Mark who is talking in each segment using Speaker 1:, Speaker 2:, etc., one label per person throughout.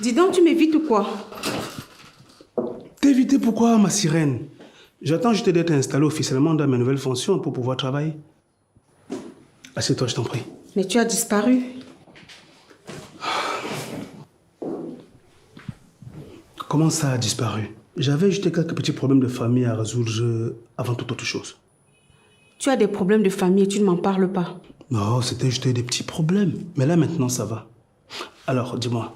Speaker 1: Dis donc, tu m'évites ou quoi?
Speaker 2: T'éviter pourquoi, ma sirène? J'attends juste d'être installé officiellement dans mes nouvelles fonctions pour pouvoir travailler. Assieds-toi, je t'en prie.
Speaker 1: Mais tu as disparu.
Speaker 2: Comment ça a disparu? J'avais juste quelques petits problèmes de famille à résoudre avant toute autre chose.
Speaker 1: Tu as des problèmes de famille et tu ne m'en parles pas.
Speaker 2: Non, c'était juste des petits problèmes. Mais là, maintenant, ça va. Alors, dis-moi,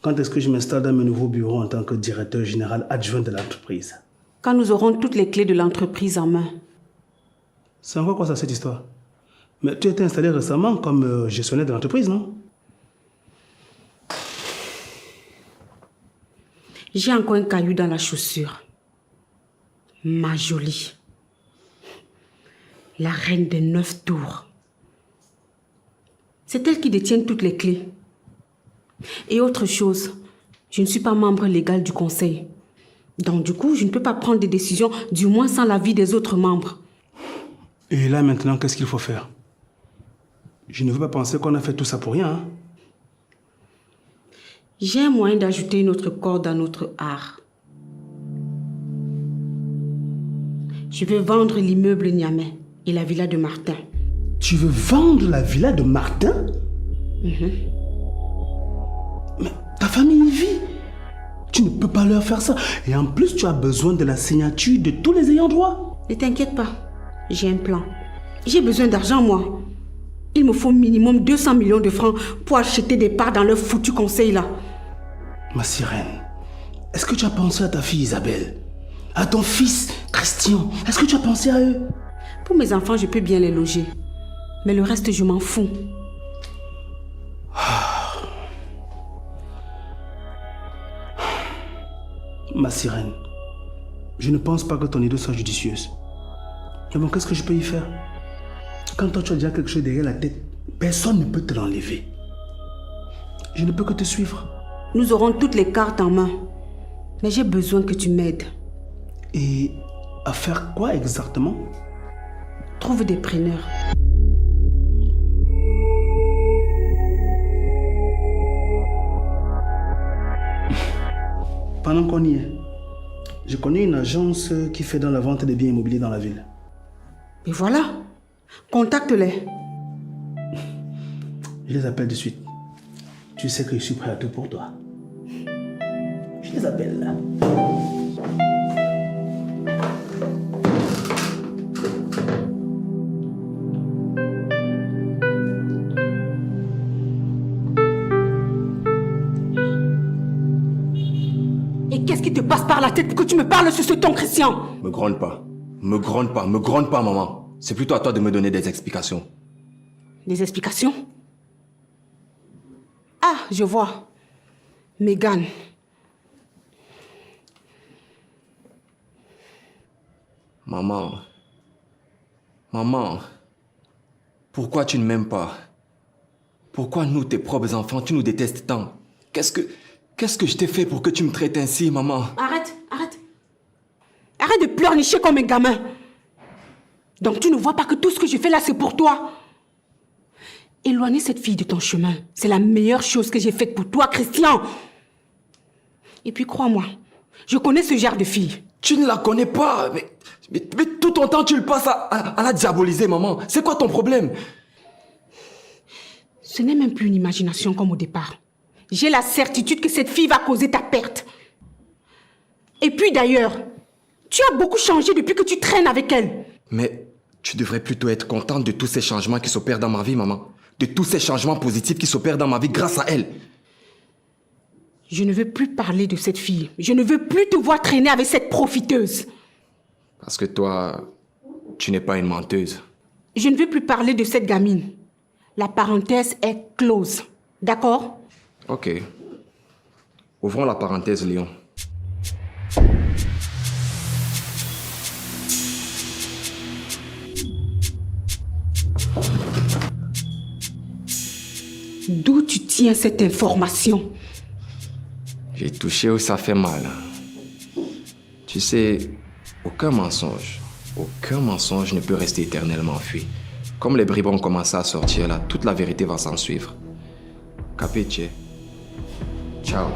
Speaker 2: quand est-ce que je m'installe dans mes nouveaux bureaux en tant que directeur général adjoint de l'entreprise?
Speaker 1: Quand nous aurons toutes les clés de l'entreprise en main.
Speaker 2: C'est encore quoi ça, cette histoire? Mais tu étais installé récemment comme gestionnaire de l'entreprise, non?
Speaker 1: J'ai encore un caillou dans la chaussure. Ma jolie. La reine des 9 tours. C'est elle qui détient toutes les clés. Et autre chose, je ne suis pas membre légal du conseil. Donc du coup, je ne peux pas prendre des décisions, du moins sans l'avis des autres membres.
Speaker 2: Et là, maintenant, qu'est-ce qu'il faut faire? Je ne veux pas penser qu'on a fait tout ça pour rien, hein?
Speaker 1: J'ai un moyen d'ajouter une autre corde à notre art. Je veux vendre l'immeuble Niamey et la villa de Martin.
Speaker 2: Tu veux vendre la villa de Martin? Mais ta famille y vit. Tu ne peux pas leur faire ça. Et en plus, tu as besoin de la signature de tous les ayants droit.
Speaker 1: Ne t'inquiète pas, j'ai un plan. J'ai besoin d'argent, moi. Il me faut minimum 200 millions de francs pour acheter des parts dans leur foutu conseil là.
Speaker 2: Ma sirène, est-ce que tu as pensé à ta fille Isabelle? À ton fils Christian? Est-ce que tu as pensé à eux?
Speaker 1: Pour mes enfants, je peux bien les loger. Mais le reste, je m'en fous.
Speaker 2: Ma sirène, je ne pense pas que ton idée soit judicieuse. Mais bon, qu'est-ce que je peux y faire? Quand toi tu as déjà quelque chose derrière la tête, personne ne peut te l'enlever. Je ne peux que te suivre.
Speaker 1: Nous aurons toutes les cartes en main. Mais j'ai besoin que tu m'aides.
Speaker 2: Et à faire quoi exactement?
Speaker 1: Trouve des preneurs.
Speaker 2: Pendant qu'on y est, je connais une agence qui fait dans la vente des biens immobiliers dans la ville.
Speaker 1: Et voilà. Contacte-les.
Speaker 2: Je les appelle de suite. Tu sais que je suis prêt à tout pour toi. Je les appelle là.
Speaker 1: Et qu'est-ce qui te passe par la tête pour que tu me parles sur ce ton, Christian?
Speaker 3: Me gronde pas. Me gronde pas, maman. C'est plutôt à toi de me donner des explications.
Speaker 1: Des explications? Ah, je vois. Mégane.
Speaker 3: Maman, pourquoi tu ne m'aimes pas? Pourquoi nous, tes propres enfants, tu nous détestes tant? Qu'est-ce que je t'ai fait pour que tu me traites ainsi, maman?
Speaker 1: Arrête. Arrête de pleurnicher comme un gamin. Donc tu ne vois pas que tout ce que je fais là, c'est pour toi. Éloigner cette fille de ton chemin, c'est la meilleure chose que j'ai faite pour toi, Christian. Et puis crois-moi, je connais ce genre de fille.
Speaker 3: Tu ne la connais pas, mais tout ton temps tu le passes à la diaboliser, maman. C'est quoi ton problème?
Speaker 1: Ce n'est même plus une imagination comme au départ. J'ai la certitude que cette fille va causer ta perte. Et puis d'ailleurs, tu as beaucoup changé depuis que tu traînes avec elle.
Speaker 3: Mais tu devrais plutôt être contente de tous ces changements qui s'opèrent dans ma vie, maman. De tous ces changements positifs qui s'opèrent dans ma vie grâce à elle.
Speaker 1: Je ne veux plus parler de cette fille. Je ne veux plus te voir traîner avec cette profiteuse.
Speaker 3: Parce que toi, tu n'es pas une menteuse.
Speaker 1: Je ne veux plus parler de cette gamine. La parenthèse est close. D'accord?
Speaker 3: Ok. Ouvrons la parenthèse, Léon.
Speaker 1: D'où tu tiens cette information?
Speaker 3: J'ai touché où ça fait mal. Tu sais, aucun mensonge ne peut rester éternellement enfui. Comme les brigands commencent à sortir là, toute la vérité va s'en suivre. Capiche? Ciao.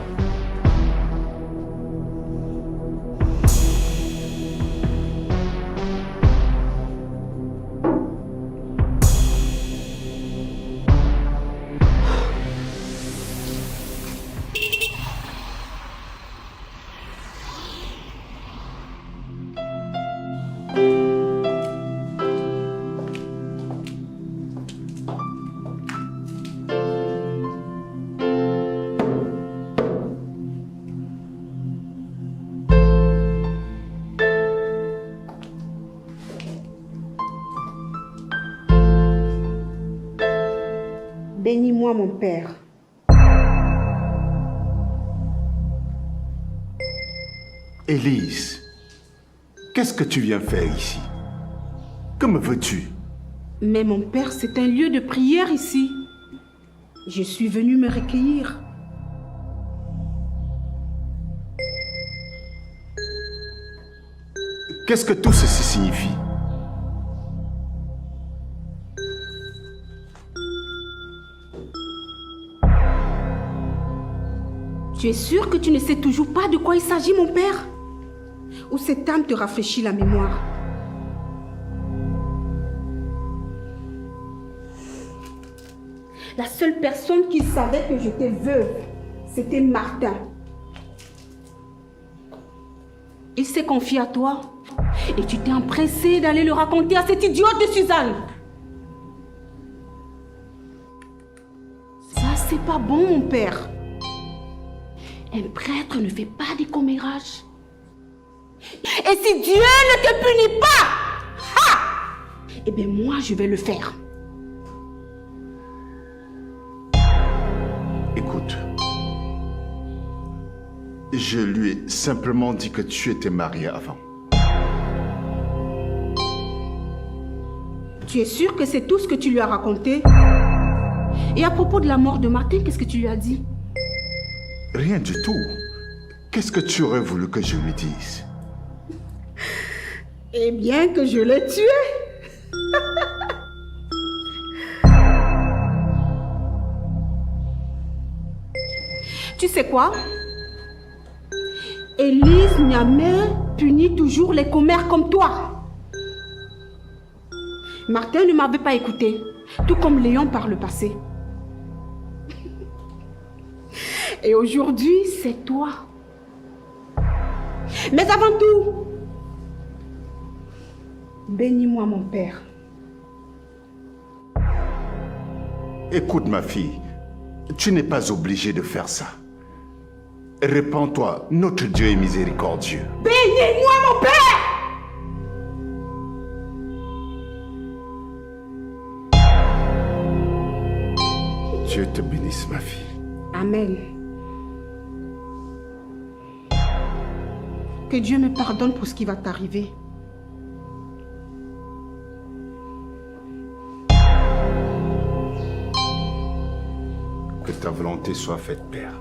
Speaker 1: Bénis-moi, mon père.
Speaker 4: Élise, qu'est-ce que tu viens faire ici? Que me veux-tu?
Speaker 1: Mais mon père, c'est un lieu de prière ici. Je suis venue me recueillir.
Speaker 4: Qu'est-ce que tout ceci signifie?
Speaker 1: Tu es sûr que tu ne sais toujours pas de quoi il s'agit, mon père? Ou cette âme te rafraîchit la mémoire? La seule personne qui savait que j'étais veuve, c'était Martin. Il s'est confié à toi et tu t'es empressé d'aller le raconter à cette idiote de Suzanne. Ça, c'est pas bon, mon père. Un prêtre ne fait pas des commérages. Et si Dieu ne te punit pas, eh bien moi, je vais le faire.
Speaker 4: Écoute, je lui ai simplement dit que tu étais mariée avant.
Speaker 1: Tu es sûr que c'est tout ce que tu lui as raconté? Et à propos de la mort de Martin, qu'est-ce que tu lui as dit?
Speaker 4: Rien du tout. Qu'est-ce que tu aurais voulu que je lui dise?
Speaker 1: Eh bien que je l'ai tué. Tu sais quoi? Élise jamais punit toujours les commères comme toi. Martin ne m'avait pas écouté, tout comme Léon par le passé. Et aujourd'hui, c'est toi. Mais avant tout, bénis-moi, mon père.
Speaker 4: Écoute, ma fille, tu n'es pas obligée de faire ça. Répands-toi, notre Dieu est miséricordieux.
Speaker 1: Bénis-moi, mon père!
Speaker 4: Dieu te bénisse, ma fille.
Speaker 1: Amen. Que Dieu me pardonne pour ce qui va t'arriver.
Speaker 4: Que ta volonté soit faite, Père.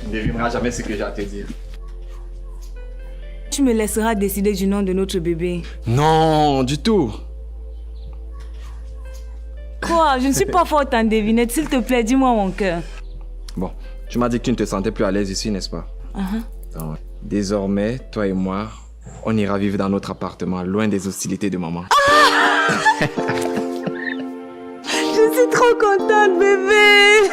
Speaker 3: Tu ne devineras jamais ce que j'ai à te dire.
Speaker 5: Tu me laisseras décider du nom de notre bébé.
Speaker 3: Non, du tout.
Speaker 5: Quoi? Je ne suis pas forte en devinette. S'il te plaît, dis-moi mon cœur.
Speaker 3: Bon, tu m'as dit que tu ne te sentais plus à l'aise ici, n'est-ce pas? Donc, désormais, toi et moi, on ira vivre dans notre appartement, loin des hostilités de maman.
Speaker 5: Je suis trop contente, bébé.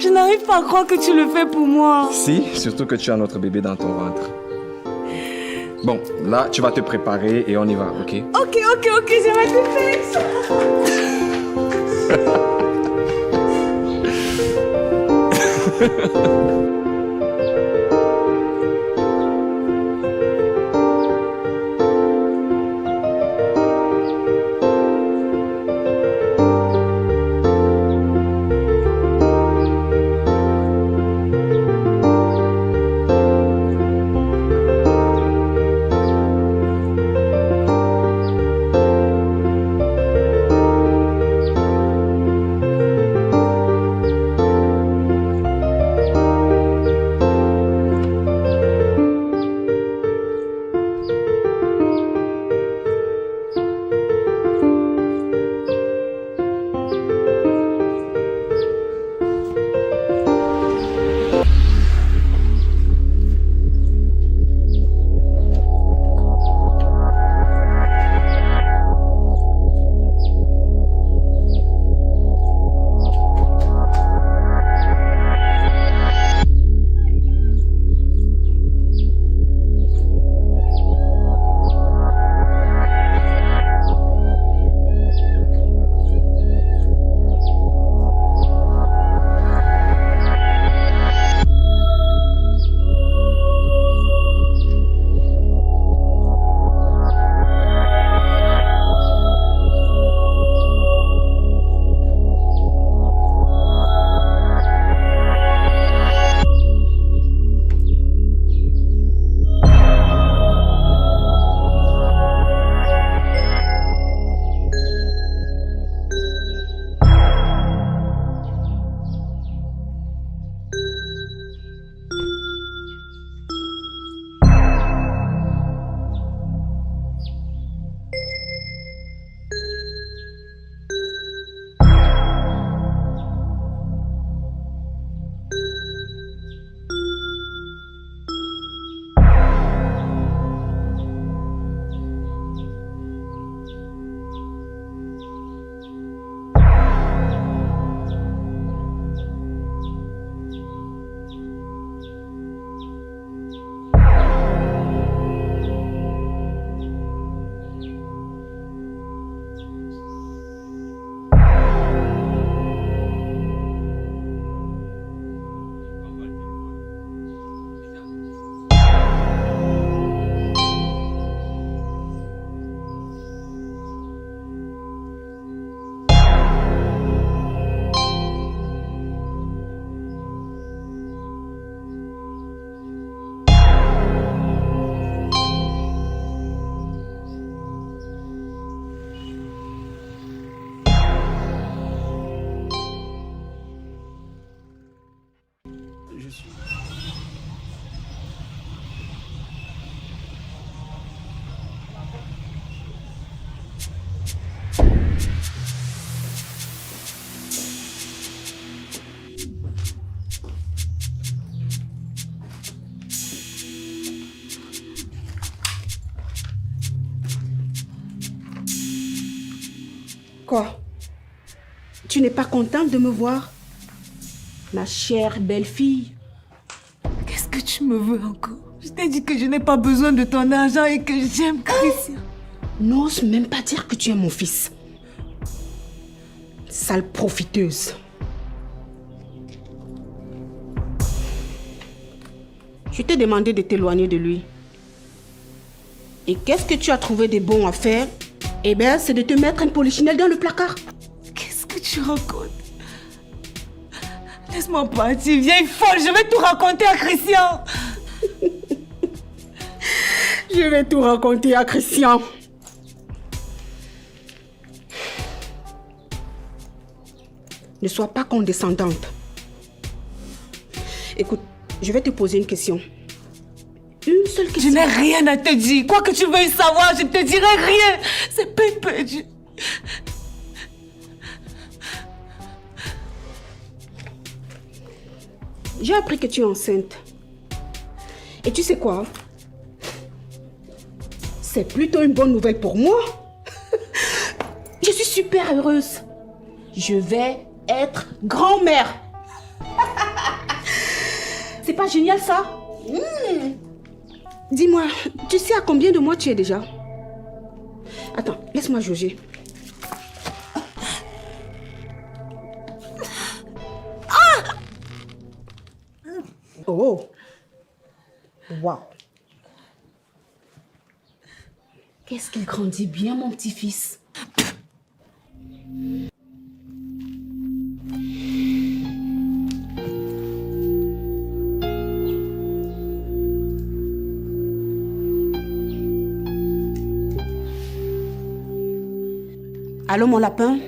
Speaker 5: Je n'arrive pas à croire que tu le fais pour moi.
Speaker 3: Si, surtout que tu as notre bébé dans ton ventre. Bon, là, tu vas te préparer et on y va, ok?
Speaker 5: Ok, je vais te faire ça.
Speaker 1: Quoi? Tu n'es pas contente de me voir? Ma chère belle-fille.
Speaker 5: Qu'est-ce que tu me veux encore? Je t'ai dit que je n'ai pas besoin de ton argent et que j'aime Christian.
Speaker 1: N'ose même pas dire que tu es mon fils. Sale profiteuse. Je t'ai demandé de t'éloigner de lui. Et qu'est-ce que tu as trouvé de bon à faire? Eh bien, c'est de te mettre un polichinelle dans le placard.
Speaker 5: Qu'est-ce que tu racontes? Laisse-moi partir, vieille folle, je vais tout raconter à Christian.
Speaker 1: Je vais tout raconter à Christian. Ne sois pas condescendante. Écoute, je vais te poser une question. Une seule question.
Speaker 5: Je n'ai rien à te dire. Quoi que tu veuilles savoir, je ne te dirai rien. C'est peine perdue.
Speaker 1: J'ai appris que tu es enceinte. Et tu sais quoi? C'est plutôt une bonne nouvelle pour moi. Je suis super heureuse. Je vais être grand-mère. C'est pas génial ça? Dis-moi, tu sais à combien de mois tu es déjà? Attends, laisse-moi jauger. Oh! Wow! Qu'est-ce qu'il grandit bien, mon petit-fils? Allô, mon lapin?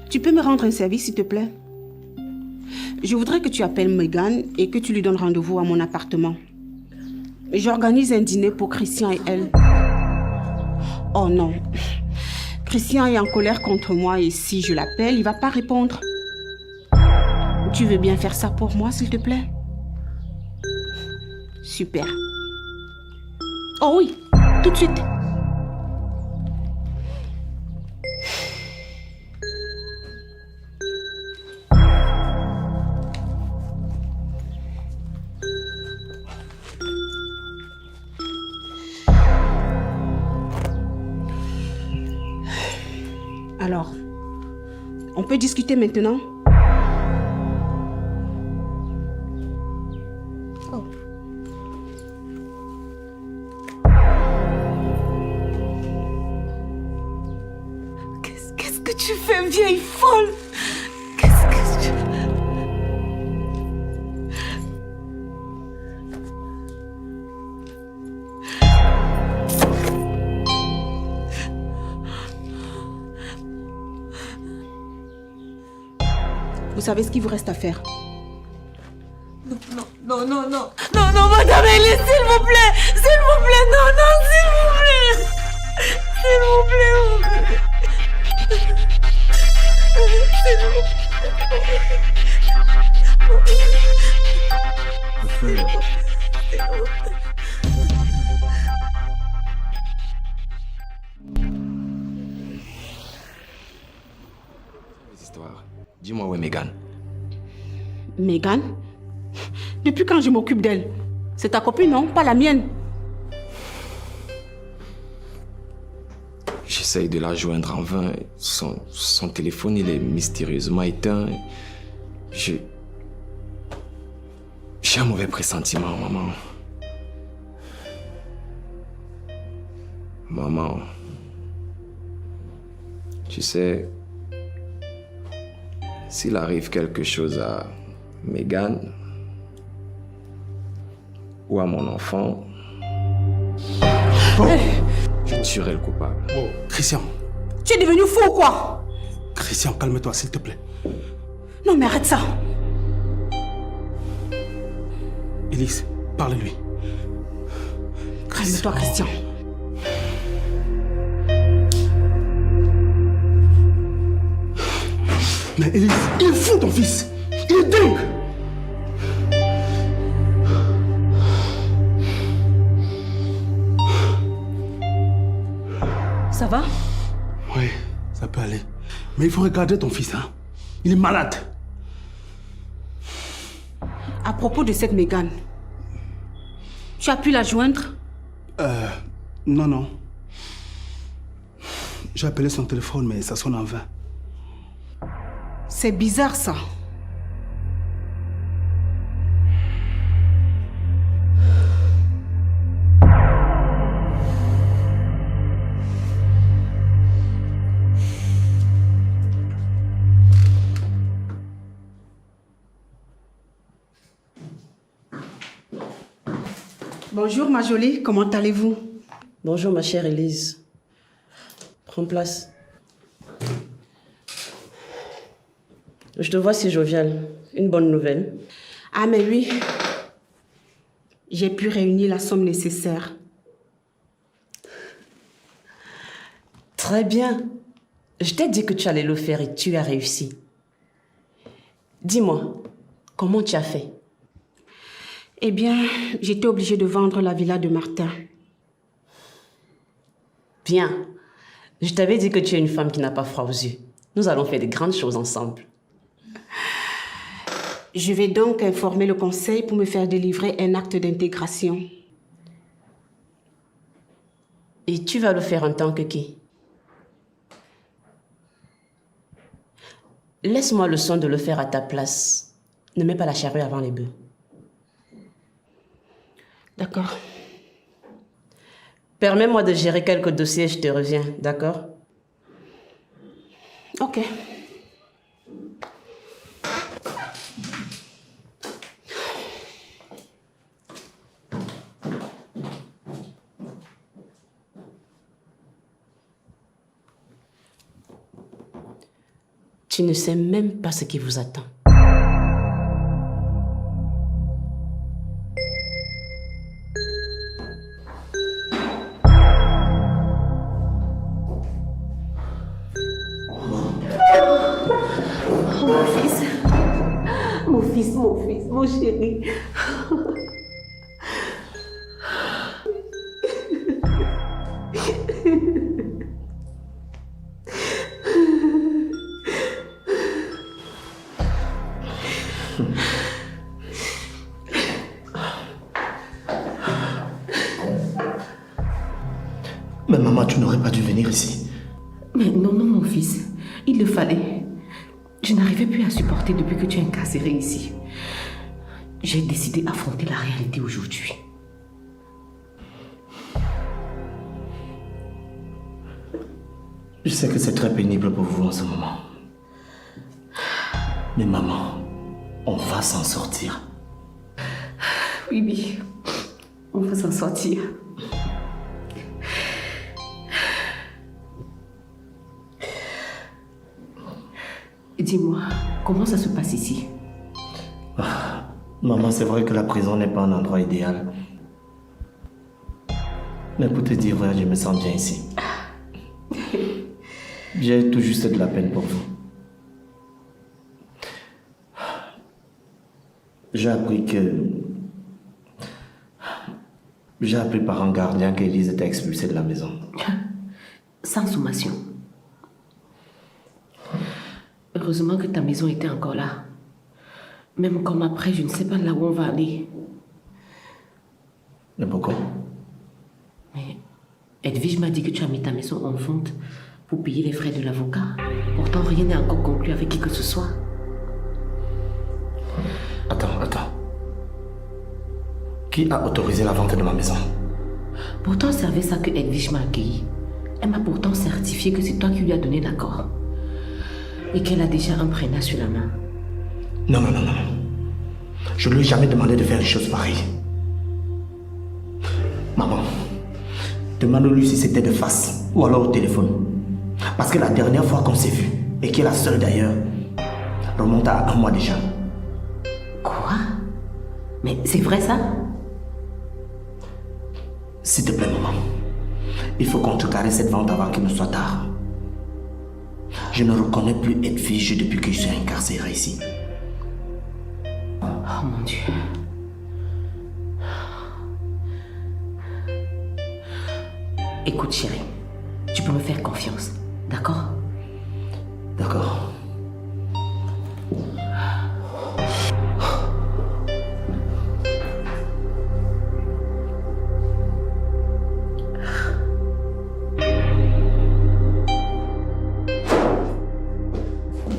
Speaker 1: Tu peux me rendre un service, s'il te plaît? Je voudrais que tu appelles Megan et que tu lui donnes rendez-vous à mon appartement. J'organise un dîner pour Christian et elle. Oh non. Christian est en colère contre moi et si je l'appelle, il va pas répondre. Tu veux bien faire ça pour moi, s'il te plaît? Super. Oh oui, tout de suite. Alors, on peut discuter maintenant? Oh.
Speaker 5: Qu'est-ce que tu fais, vieille folle? Qu'est-ce que tu...
Speaker 1: Vous savez ce qu'il vous reste à faire?
Speaker 5: Non, madame Ellie, s'il vous plaît, non, s'il vous plaît, s'il vous plaît,
Speaker 3: Dis-moi où est Megan?
Speaker 1: Megan? Depuis quand je m'occupe d'elle? C'est ta copine, non? Pas la mienne.
Speaker 3: J'essaye de la joindre en vain. Son téléphone, il est mystérieusement éteint. J'ai un mauvais pressentiment, maman. Maman, tu sais, s'il arrive quelque chose à Megan ou à mon enfant, je tuerai le coupable.
Speaker 2: Oh, Christian.
Speaker 1: Tu es devenu fou ou quoi?
Speaker 2: Christian, calme-toi, s'il te plaît.
Speaker 1: Non, mais arrête ça.
Speaker 2: Élise, parle-lui.
Speaker 1: Calme-toi, Christian.
Speaker 2: Mais Élise, il est fou ton fils. Il est dingue.
Speaker 1: Ça va?
Speaker 2: Oui. Ça peut aller. Mais il faut regarder ton fils, hein. Il est malade.
Speaker 1: À propos de cette Mégane, tu as pu la joindre?
Speaker 2: Non, non. J'ai appelé son téléphone, mais ça sonne en vain.
Speaker 1: C'est bizarre, ça. Bonjour, ma jolie. Comment allez-vous?
Speaker 6: Bonjour ma chère Élise. Prends place. Je te vois si joviale. Une bonne nouvelle.
Speaker 1: Ah, mais oui. J'ai pu réunir la somme nécessaire.
Speaker 6: Très bien. Je t'ai dit que tu allais le faire et tu as réussi. Dis-moi, comment tu as fait?
Speaker 1: Eh bien, j'étais obligée de vendre la villa de Martin.
Speaker 6: Bien. Je t'avais dit que tu es une femme qui n'a pas froid aux yeux. Nous allons faire de grandes choses ensemble.
Speaker 1: Je vais donc informer le conseil pour me faire délivrer un acte d'intégration.
Speaker 6: Et tu vas le faire en tant que qui? Laisse-moi le soin de le faire à ta place. Ne mets pas la charrue avant les bœufs.
Speaker 1: D'accord.
Speaker 6: Permets-moi de gérer quelques dossiers et je te reviens, d'accord?
Speaker 1: Ok.
Speaker 6: Tu ne sais même pas ce qui vous attend.
Speaker 1: Mon chéri.
Speaker 7: Mais maman, tu n'aurais pas dû venir ici.
Speaker 8: Mais non, non, mon fils. Il le fallait. Je n'arrivais plus à supporter depuis que tu es incarcéré ici. J'ai décidé d'affronter la réalité aujourd'hui.
Speaker 7: Je sais que c'est très pénible pour vous en ce moment. Mais maman, on va s'en sortir.
Speaker 8: Oui, oui. On va s'en sortir. Dis-moi, comment ça se passe ici?
Speaker 7: Maman, c'est vrai que la prison n'est pas un endroit idéal. Mais pour te dire vrai, je me sens bien ici. J'ai tout juste de la peine pour vous. J'ai appris par un gardien qu'Élise était expulsée de la maison.
Speaker 8: Sans sommation. Heureusement que ta maison était encore là. Même comme après, je ne sais pas là où on va aller.
Speaker 7: Mais pourquoi?
Speaker 8: Mais Edwige m'a dit que tu as mis ta maison en vente pour payer les frais de l'avocat. Pourtant, rien n'est encore conclu avec qui que ce soit.
Speaker 7: Attends. Qui a autorisé la vente de ma maison?
Speaker 8: Pourtant, c'est avec ça que Edwige m'a accueilli. Elle m'a pourtant certifié que c'est toi qui lui as donné l'accord. Et qu'elle a déjà un prénat sur la main.
Speaker 7: Non. Je ne lui ai jamais demandé de faire des choses pareilles. Maman, demande-lui si c'était de face ou alors au téléphone. Parce que la dernière fois qu'on s'est vu, et qui est la seule d'ailleurs, remonte à 1 mois déjà.
Speaker 8: Quoi? Mais c'est vrai ça?
Speaker 7: S'il te plaît, maman. Il faut contrecarrer cette vente avant qu'il ne soit tard. Je ne reconnais plus Edwige depuis que je suis incarcéré ici.
Speaker 8: Oh mon Dieu. Écoute chérie, tu peux me faire confiance, d'accord?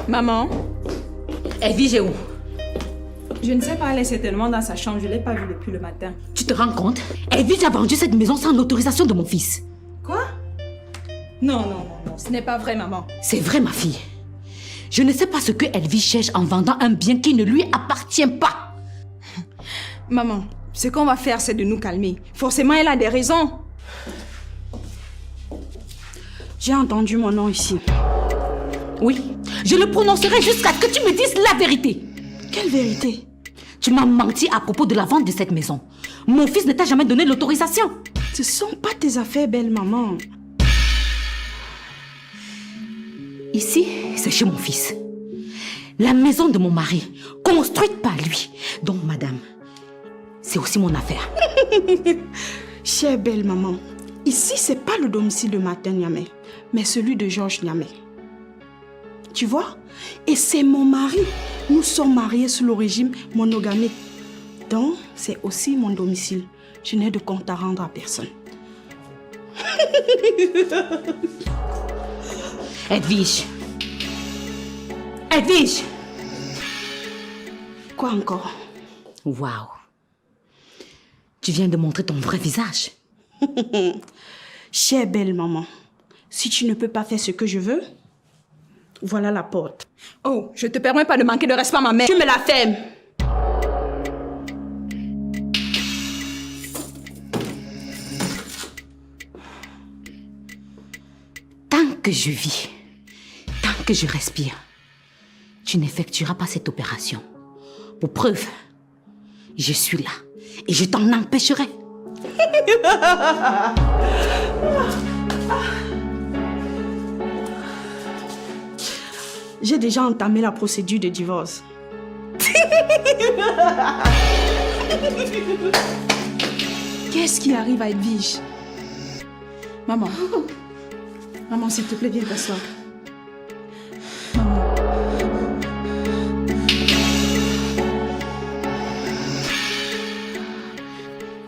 Speaker 9: Maman,
Speaker 8: Edwige est où?
Speaker 9: je ne sais pas, elle est certainement dans sa chambre. Je ne l'ai pas vue depuis le matin.
Speaker 8: Tu te rends compte? Edwige a vendu cette maison sans l'autorisation de mon fils.
Speaker 9: Quoi? Non, ce n'est pas vrai, maman.
Speaker 8: C'est vrai, ma fille. Je ne sais pas ce que Edwige cherche en vendant un bien qui ne lui appartient pas.
Speaker 9: Maman, ce qu'on va faire, c'est de nous calmer. Forcément, elle a des raisons.
Speaker 1: J'ai entendu mon nom ici.
Speaker 8: Oui, je le prononcerai jusqu'à ce que tu me dises la vérité.
Speaker 1: Quelle vérité?
Speaker 8: Tu m'as menti à propos de la vente de cette maison. Mon fils ne t'a jamais donné l'autorisation.
Speaker 1: Ce sont pas tes affaires, belle maman.
Speaker 8: Ici, c'est chez mon fils. La maison de mon mari, construite par lui. Donc, madame, c'est aussi mon affaire.
Speaker 1: Chère belle maman, ici, c'est pas le domicile de Martin Niamey, mais celui de Georges Niamey. Tu vois? Et c'est mon mari. Nous sommes mariés sous le régime monogamique. Donc, c'est aussi mon domicile. Je n'ai de compte à rendre à personne.
Speaker 8: Edwige. Edwige.
Speaker 1: Quoi encore?
Speaker 8: Waouh. Tu viens de montrer ton vrai visage.
Speaker 1: Chère belle maman, si tu ne peux pas faire ce que je veux, voilà la porte.
Speaker 9: Oh, je te permets pas de manquer de respect à ma mère.
Speaker 1: Tu me la fermes.
Speaker 8: Tant que je vis, tant que je respire, tu n'effectueras pas cette opération. Pour preuve, je suis là et je t'en empêcherai.
Speaker 1: J'ai déjà entamé la procédure de divorce.
Speaker 9: Qu'est-ce qui arrive à Edwige? Maman. Maman, s'il te plaît, viens t'asseoir. Maman.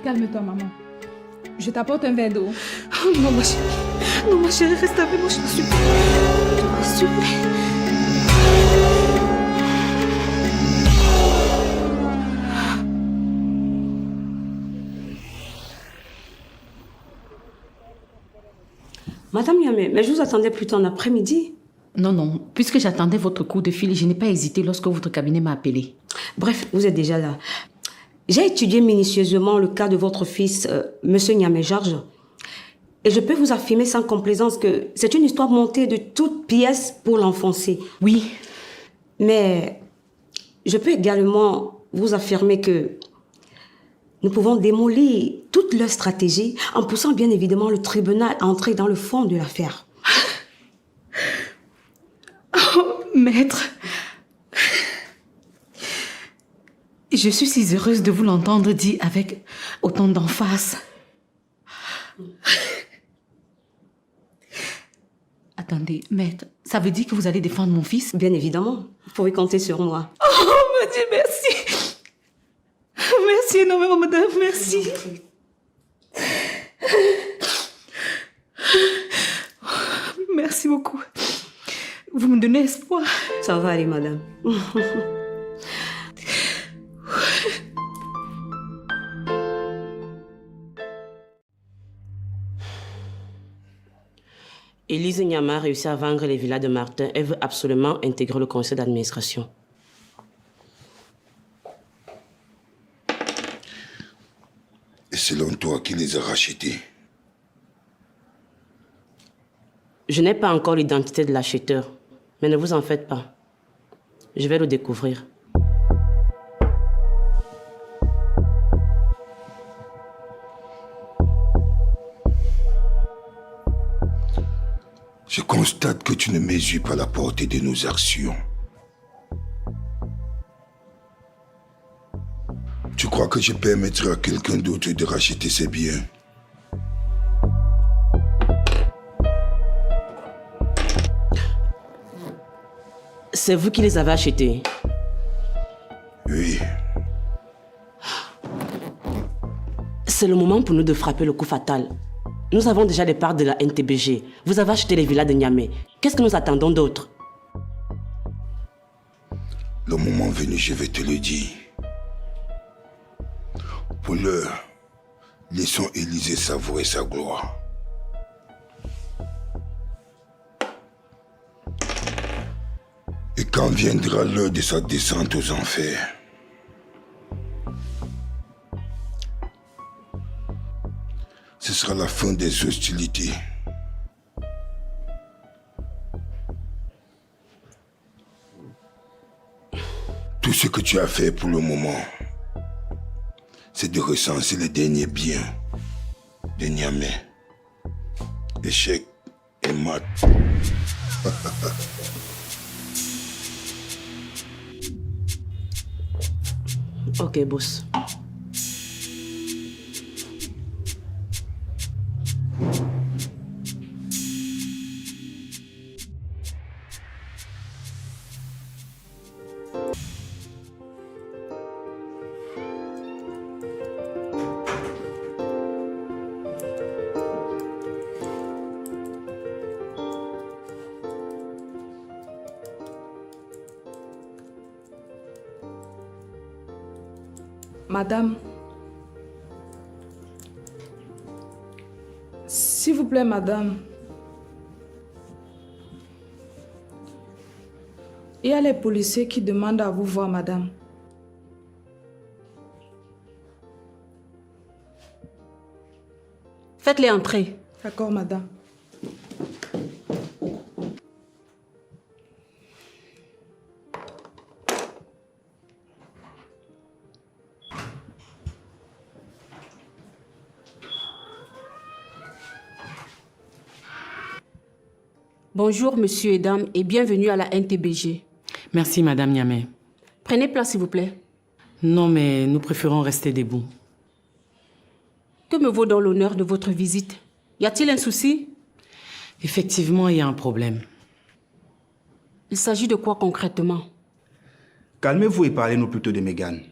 Speaker 9: Calme-toi, maman. Je t'apporte un verre d'eau.
Speaker 1: Oh, non, ma chérie. Non, ma chérie, reste avec moi, je te supplie. Je te supplie.
Speaker 6: Madame Niamey, mais je vous attendais plutôt en après-midi.
Speaker 8: Non, puisque j'attendais votre coup de fil, je n'ai pas hésité lorsque votre cabinet m'a appelé.
Speaker 6: Bref, vous êtes déjà là. J'ai étudié minutieusement le cas de votre fils, Monsieur Niamey Georges. Et je peux vous affirmer sans complaisance que c'est une histoire montée de toutes pièces pour l'enfoncer.
Speaker 8: Oui.
Speaker 6: Mais je peux également vous affirmer que nous pouvons démolir toute leur stratégie en poussant bien évidemment le tribunal à entrer dans le fond de l'affaire.
Speaker 8: Oh, maître. Je suis si heureuse de vous l'entendre dire avec autant d'emphase. Attendez, maître, ça veut dire que vous allez défendre mon fils?
Speaker 6: Bien évidemment, vous pouvez compter sur moi.
Speaker 8: Oh, mon Dieu, merci. Merci énormément, madame, merci. Merci beaucoup. Vous me donnez espoir.
Speaker 6: Ça va aller, madame. Élise Niamey a réussi à vendre les villas de Martin. Elle veut absolument intégrer le conseil d'administration.
Speaker 10: Et selon toi, qui les a rachetés?
Speaker 6: Je n'ai pas encore l'identité de l'acheteur, mais ne vous en faites pas. Je vais le découvrir.
Speaker 10: Je constate que tu ne mesures pas la portée de nos actions. Tu crois que je permettrai à quelqu'un d'autre de racheter ses biens?
Speaker 6: C'est vous qui les avez achetés?
Speaker 10: Oui.
Speaker 6: C'est le moment pour nous de frapper le coup fatal. Nous avons déjà les parts de la NTBG. Vous avez acheté les villas de Niamey. Qu'est-ce que nous attendons d'autre?
Speaker 10: Le moment venu, je vais te le dire. Pour l'heure, laissons Élysée savourer sa gloire. Et quand viendra l'heure de sa descente aux enfers, ce sera la fin des hostilités. Tout ce que tu as fait pour le moment, c'est de recenser les derniers biens de Niamey. Échec et mat.
Speaker 8: Ok, boss.
Speaker 9: Madame, s'il vous plaît, madame, il y a les policiers qui demandent à vous voir, madame.
Speaker 1: Faites-les entrer.
Speaker 9: D'accord, madame.
Speaker 1: Bonjour, monsieur et dames, et bienvenue à la NTBG.
Speaker 11: Merci, Madame Niamey.
Speaker 1: Prenez place, s'il vous plaît.
Speaker 11: Non, mais nous préférons rester debout.
Speaker 1: Que me vaut donc l'honneur de votre visite? Y a-t-il un souci?
Speaker 11: Effectivement, il y a un problème.
Speaker 1: Il s'agit de quoi concrètement?
Speaker 2: Calmez-vous et parlez-nous plutôt de Mégane.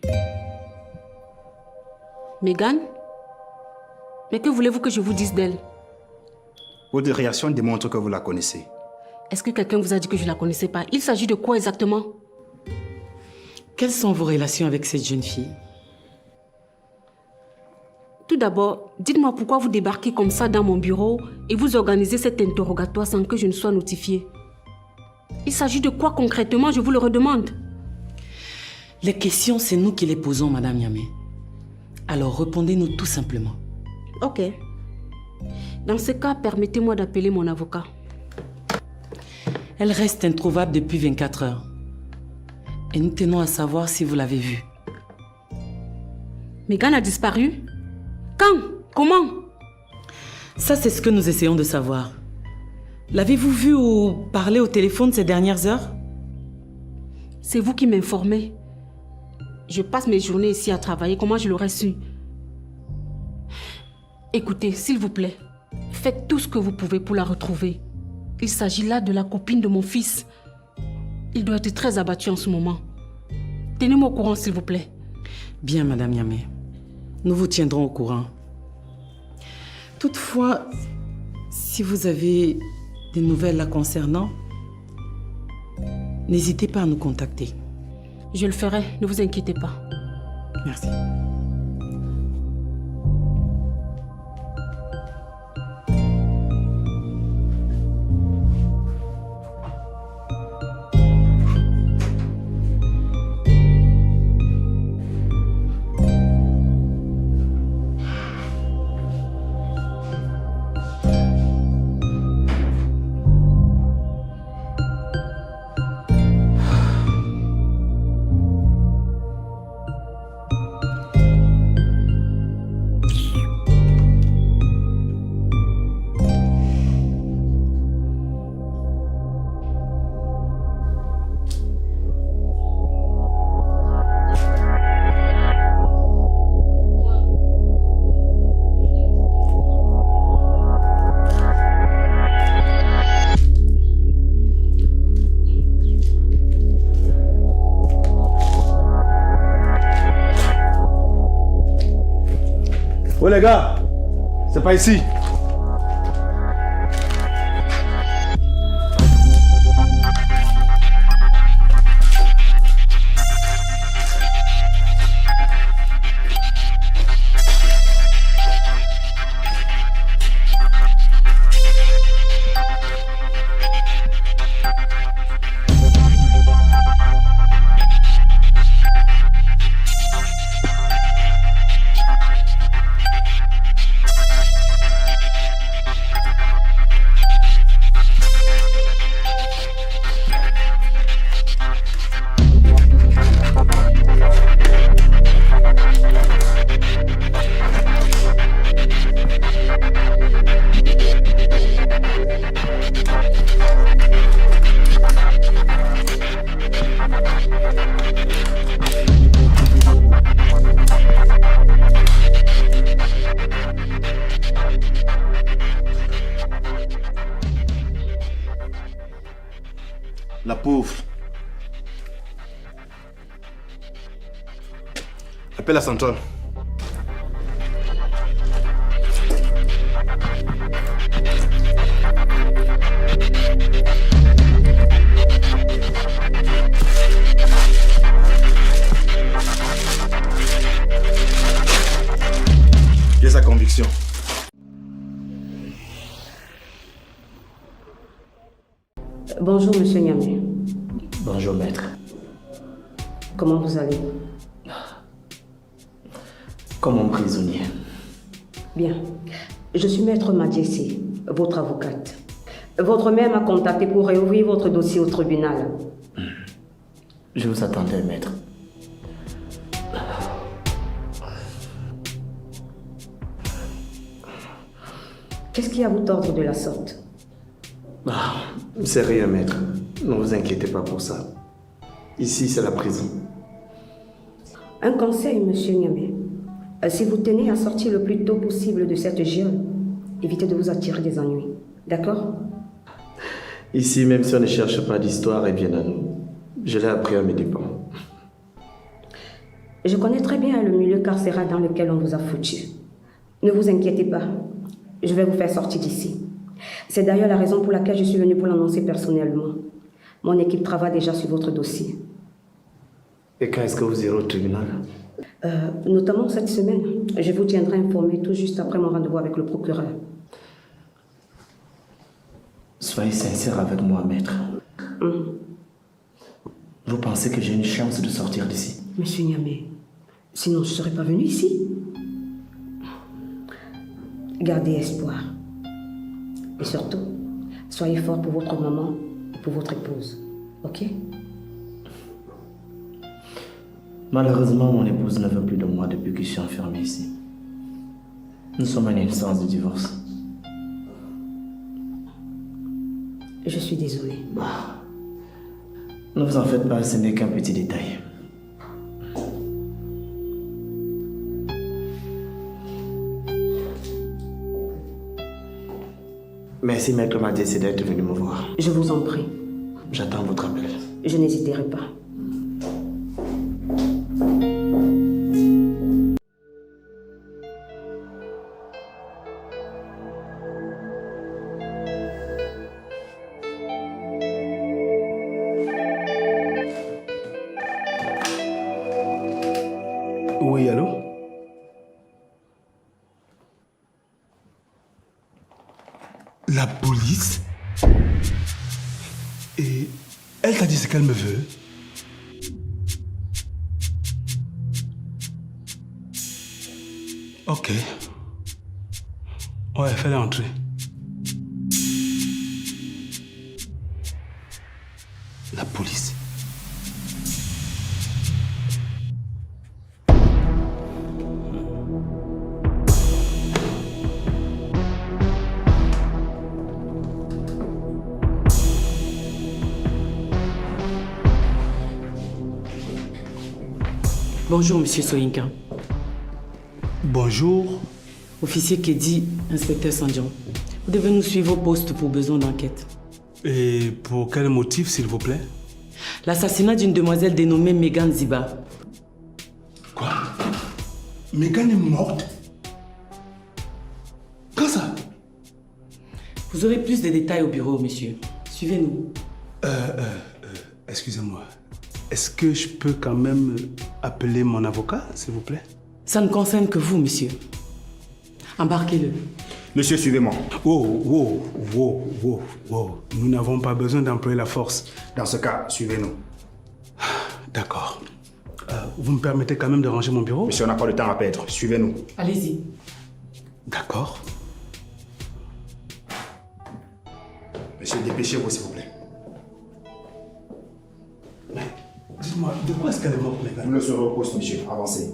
Speaker 1: Mégane? Mais que voulez-vous que je vous dise d'elle?
Speaker 2: Votre réaction démontre que vous la connaissez.
Speaker 1: Est-ce que quelqu'un vous a dit que je ne la connaissais pas? Il s'agit de quoi exactement?
Speaker 11: Quelles sont vos relations avec cette jeune fille?
Speaker 1: Tout d'abord, dites-moi pourquoi vous débarquez comme ça dans mon bureau et vous organisez cet interrogatoire sans que je ne sois notifiée. Il s'agit de quoi concrètement, je vous le redemande?
Speaker 11: Les questions, c'est nous qui les posons, Madame Niamey. Alors, répondez-nous tout simplement.
Speaker 1: Ok. Dans ce cas, permettez-moi d'appeler mon avocat.
Speaker 11: Elle reste introuvable depuis 24 heures. Et nous tenons à savoir si vous l'avez vue.
Speaker 1: Mégane a disparu? Quand? Comment?
Speaker 11: Ça, c'est ce que nous essayons de savoir. L'avez-vous vue ou parlé au téléphone ces dernières heures?
Speaker 1: C'est vous qui m'informez. Je passe mes journées ici à travailler. Comment je l'aurais su? Écoutez, s'il vous plaît, faites tout ce que vous pouvez pour la retrouver. Il s'agit là de la copine de mon fils. Il doit être très abattu en ce moment. Tenez-moi au courant, s'il vous plaît.
Speaker 11: Bien, Madame Niamey. Nous vous tiendrons au courant. Toutefois, si vous avez des nouvelles la concernant, n'hésitez pas à nous contacter.
Speaker 1: Je le ferai, ne vous inquiétez pas.
Speaker 11: Merci.
Speaker 2: Oh les gars, c'est pas ici. La pauvre. Appelle la centrale. J'ai sa conviction.
Speaker 6: Bonjour, monsieur Niamé.
Speaker 7: Bonjour, maître.
Speaker 6: Comment vous allez?
Speaker 7: Comme un prisonnier.
Speaker 6: Bien. Je suis maître Madiessi, votre avocate. Votre mère m'a contacté pour réouvrir votre dossier au tribunal.
Speaker 7: Je vous attendais, maître.
Speaker 6: Qu'est-ce qui a vous tordre de la sorte?
Speaker 7: C'est rien, maître. Ne vous inquiétez pas pour ça. Ici, c'est la prison.
Speaker 6: Un conseil, monsieur Niamé. Si vous tenez à sortir le plus tôt possible de cette geôle, évitez de vous attirer des ennuis. D'accord?
Speaker 7: Ici, même si on ne cherche pas d'histoire, elle vient à nous. Je l'ai appris à mes dépens.
Speaker 6: Je connais très bien le milieu carcéral dans lequel on vous a foutu. Ne vous inquiétez pas. Je vais vous faire sortir d'ici. C'est d'ailleurs la raison pour laquelle je suis venue pour l'annoncer personnellement. Mon équipe travaille déjà sur votre dossier.
Speaker 7: Et quand est-ce que vous irez au tribunal?
Speaker 6: Notamment cette semaine. Je vous tiendrai informé tout juste après mon rendez-vous avec le procureur.
Speaker 7: Soyez sincère avec moi, maître. Vous pensez que j'ai une chance de sortir d'ici?
Speaker 6: Monsieur Niamé, sinon je ne serais pas venue ici. Gardez espoir. Et surtout, soyez fort pour votre maman et pour votre épouse. Ok?
Speaker 7: Malheureusement, mon épouse ne veut plus de moi depuis que je suis enfermé ici. Nous sommes à une instance de divorce.
Speaker 6: Je suis désolée.
Speaker 7: Ne vous en faites pas, ce n'est qu'un petit détail. Merci, maître Madiessi, d'être venu me voir.
Speaker 6: Je vous en prie.
Speaker 7: J'attends votre appel.
Speaker 6: Je n'hésiterai pas.
Speaker 2: Oui, allô? La police? Et elle t'a dit ce qu'elle me veut? Ok. Ouais, fais-la entrer. La police.
Speaker 11: Bonjour, monsieur Soyinka.
Speaker 2: Bonjour.
Speaker 11: Officier Kedi, inspecteur Sandian. Vous devez nous suivre au poste pour besoin d'enquête.
Speaker 2: Et pour quel motif, s'il vous plaît?
Speaker 11: L'assassinat d'une demoiselle dénommée Megan Ziba.
Speaker 2: Quoi? Megan est morte? Quand ça?
Speaker 11: Vous aurez plus de détails au bureau, monsieur. Suivez-nous.
Speaker 2: Excusez-moi. Est-ce que je peux quand même appeler mon avocat, s'il vous plaît?
Speaker 11: Ça ne concerne que vous, monsieur. Embarquez-le.
Speaker 12: Monsieur, suivez-moi.
Speaker 2: Wow. Nous n'avons pas besoin d'employer la force.
Speaker 12: Dans ce cas, suivez-nous.
Speaker 2: D'accord. Vous me permettez quand même de ranger mon bureau?
Speaker 12: Monsieur, on n'a pas de temps à perdre. Suivez-nous.
Speaker 11: Allez-y.
Speaker 2: D'accord.
Speaker 12: Monsieur, dépêchez-vous, s'il vous plaît.
Speaker 2: Dites-moi, de quoi est-ce qu'elle est morte, Megan?
Speaker 12: Vous le saurez au poste, monsieur. Avancez.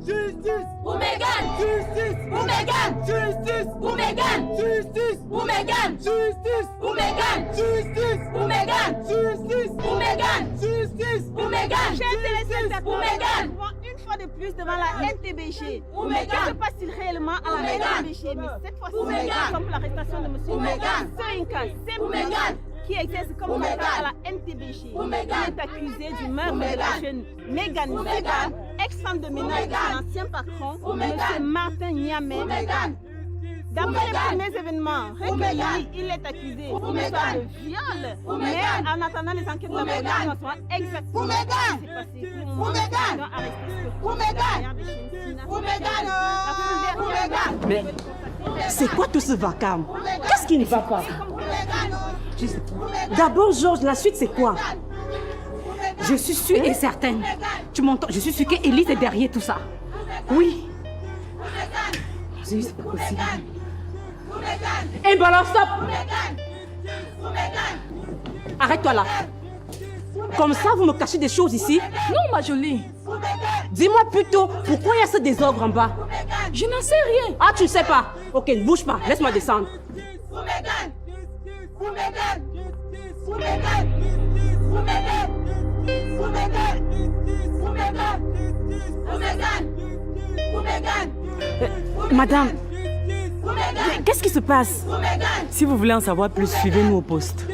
Speaker 5: Justice pour Megan! Justice pour Megan! Justice pour Megan! Justice pour Megan! Justice pour Megan! Justice pour Megan! Justice pour Megan! Justice pour Megan!
Speaker 13: Chers téléspectateurs,
Speaker 5: pour Megan!
Speaker 13: Une fois de plus devant la NTBG.
Speaker 5: Pour
Speaker 13: Mais
Speaker 5: Megan!
Speaker 13: que se passe-t-il réellement à la NTBG? Mais cette fois-ci,
Speaker 5: Pour Megan!
Speaker 13: comme l'arrestation de M.
Speaker 5: Pour Megan!
Speaker 13: Soyinka,
Speaker 5: Pour Megan!
Speaker 13: qui exerce comme avocat à la NTBG. Il est accusé du meurtre de la jeune Megan Seba, ex-femme de ménage de son ancien patron, M. Martin Niamé. D'après les premiers événements recueillis, il est accusé d'une histoire de viol. Mais en attendant les enquêtes de la police, on saura exactement ce qui s'est passé. Pour le moment, le président a resté
Speaker 6: Mais c'est quoi tout ce vacarme? Qu'est-ce qui ne va pas? D'abord, Georges, la suite c'est quoi?
Speaker 8: Je suis sûre et certaine. Tu m'entends? Je suis sûre qu'Élise est derrière tout ça. Oui.
Speaker 6: C'est pas possible. Eh ben alors stop! Arrête-toi là. Comme ça, vous me cachez des choses ici?
Speaker 9: Non, ma jolie.
Speaker 6: Dis-moi plutôt, pourquoi il y a ce désordre en bas?
Speaker 9: Je n'en sais rien.
Speaker 6: Ah, tu ne sais pas? Ok, ne bouge pas, laisse-moi descendre.
Speaker 11: Madame, qu'est-ce qui se passe? Si vous voulez en savoir plus, suivez-nous au poste.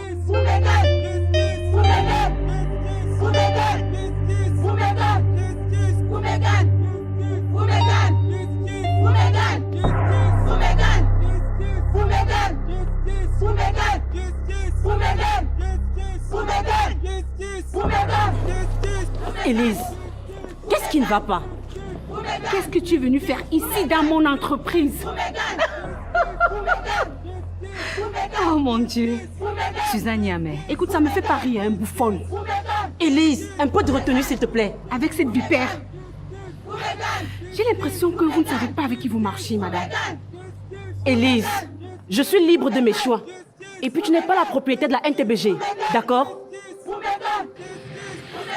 Speaker 6: Élise, qu'est-ce qui ne va pas?
Speaker 8: Qu'est-ce que tu es venu faire ici dans mon entreprise? Oh mon Dieu. Suzanne Niamé.
Speaker 6: Écoute, ça me fait pas rire, un bouffonne. Élise, un peu de retenue s'il te plaît.
Speaker 8: Avec cette vipère. J'ai l'impression que vous ne savez pas avec qui vous marchez, madame.
Speaker 6: Élise, je suis libre de mes choix. Et puis tu n'es pas la propriétaire de la NTBG, d'accord?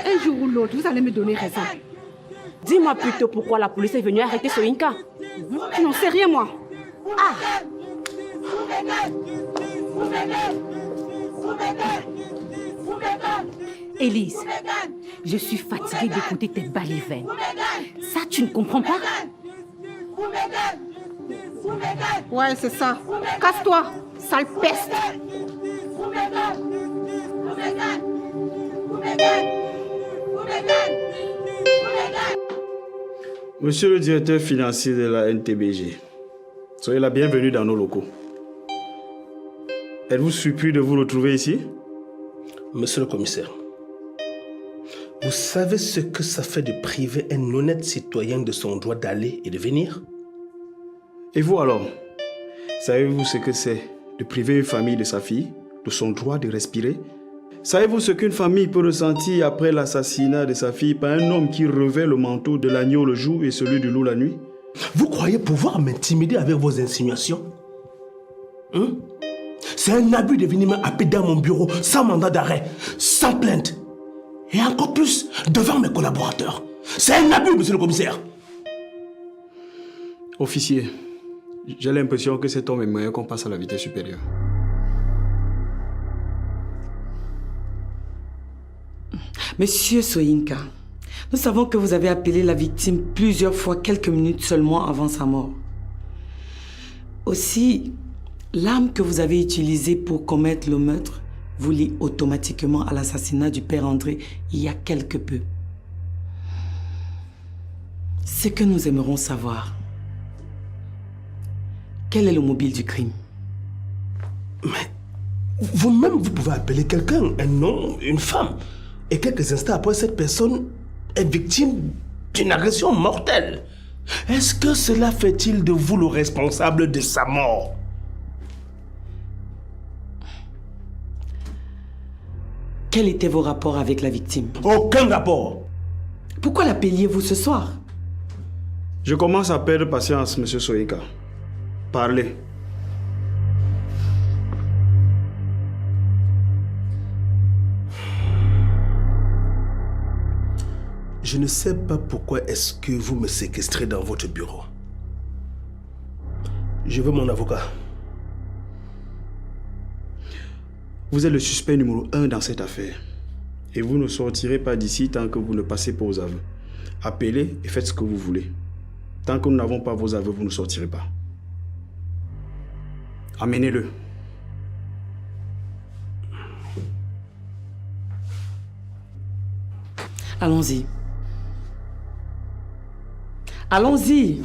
Speaker 8: Un jour ou l'autre, vous allez me donner raison.
Speaker 6: Dis-moi plutôt pourquoi la police est venue arrêter Soyinka.
Speaker 8: Tu n'en sais rien, moi.
Speaker 6: Ah!
Speaker 8: Élise, je suis fatiguée d'écouter tes balivernes. Ça, tu ne comprends pas? Ouais, c'est ça. Casse-toi, sale peste.
Speaker 2: Monsieur le directeur financier de la NTBG, soyez la bienvenue dans nos locaux. Êtes-vous surpris de vous retrouver ici?
Speaker 14: Monsieur le commissaire, vous savez ce que ça fait de priver un honnête citoyen de son droit d'aller et de venir?
Speaker 2: Et vous alors? Savez-vous ce que c'est de priver une famille de sa fille, de son droit de respirer? Savez-vous ce qu'une famille peut ressentir après l'assassinat de sa fille par un homme qui revêt le manteau de l'agneau le jour et celui du loup la nuit?
Speaker 14: Vous croyez pouvoir m'intimider avec vos insinuations? C'est un abus de venir m'appeler dans mon bureau sans mandat d'arrêt, sans plainte. Et encore plus devant mes collaborateurs. C'est un abus, monsieur le commissaire.
Speaker 2: Officier, j'ai l'impression que cet homme est meilleur qu'on passe à la vitesse supérieure.
Speaker 11: Monsieur Soyinka, nous savons que vous avez appelé la victime plusieurs fois, quelques minutes seulement avant sa mort. Aussi, l'arme que vous avez utilisée pour commettre le meurtre vous lie automatiquement à l'assassinat du père André il y a quelque peu. Ce que nous aimerons savoir, quel est le mobile du crime?
Speaker 14: Mais vous-même, vous pouvez appeler quelqu'un, un homme, une femme. Et quelques instants après, cette personne est victime d'une agression mortelle. Est-ce que cela fait-il de vous le responsable de sa mort?
Speaker 11: Quels étaient vos rapports avec la victime?
Speaker 14: Aucun rapport.
Speaker 11: Pourquoi l'appeliez-vous ce soir?
Speaker 2: Je commence à perdre patience, monsieur Soyinka. Parlez.
Speaker 14: Je ne sais pas pourquoi est-ce que vous me séquestrez dans votre bureau. Je veux mon avocat.
Speaker 2: Vous êtes le suspect numéro 1 dans cette affaire. Et vous ne sortirez pas d'ici tant que vous ne passez pas aux aveux. Appelez et faites ce que vous voulez. Tant que nous n'avons pas vos aveux, vous ne sortirez pas. Amenez-le.
Speaker 11: Allons-y. Allons-y.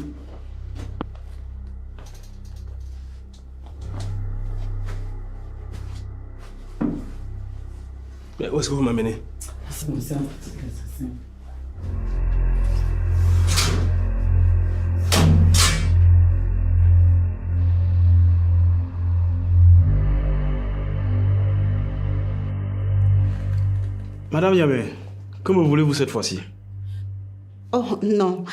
Speaker 14: Mais où est-ce que vous m'amenez?
Speaker 11: C'est bon, c'est un petit assassin.
Speaker 12: Madame Yamé, que me voulez-vous cette fois-ci?
Speaker 1: Oh non,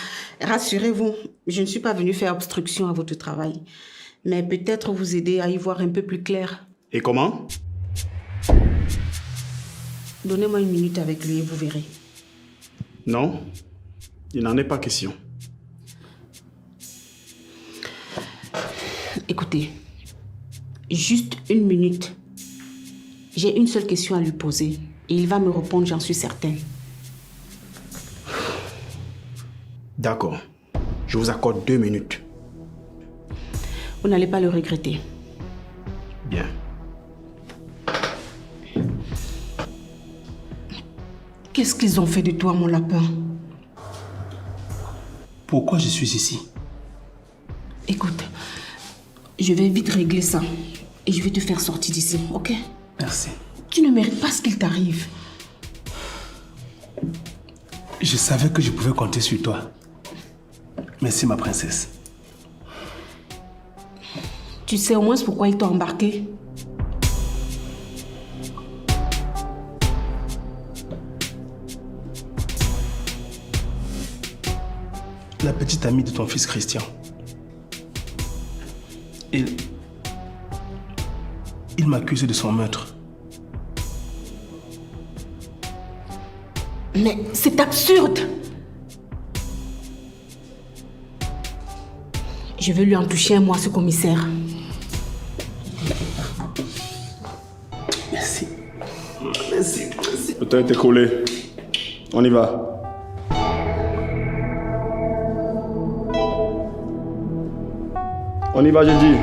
Speaker 1: rassurez-vous, je ne suis pas venue faire obstruction à votre travail, mais peut-être vous aider à y voir un peu plus clair.
Speaker 12: Et comment?
Speaker 1: Donnez-moi une minute avec lui et vous verrez.
Speaker 12: Non, il n'en est pas question.
Speaker 1: Écoutez, juste une minute. J'ai une seule question à lui poser et il va me répondre, j'en suis certaine.
Speaker 12: D'accord. Je vous accorde 2 minutes.
Speaker 1: Vous n'allez pas le regretter.
Speaker 12: Bien.
Speaker 1: Qu'est-ce qu'ils ont fait de toi, mon lapin?
Speaker 14: Pourquoi je suis ici?
Speaker 1: Écoute, je vais vite régler ça et je vais te faire sortir d'ici, ok?
Speaker 14: Merci.
Speaker 1: Tu ne mérites pas ce qu'il t'arrive.
Speaker 14: Je savais que je pouvais compter sur toi. Merci, ma princesse.
Speaker 1: Tu sais au moins pourquoi ils t'ont embarqué?
Speaker 14: La petite amie de ton fils Christian. Il m'accuse de son meurtre.
Speaker 1: Mais c'est absurde! Je vais lui en toucher un mot à ce commissaire.
Speaker 14: Merci. Merci. Merci.
Speaker 12: Le temps est écoulé. On y va. On y va, j'ai dit.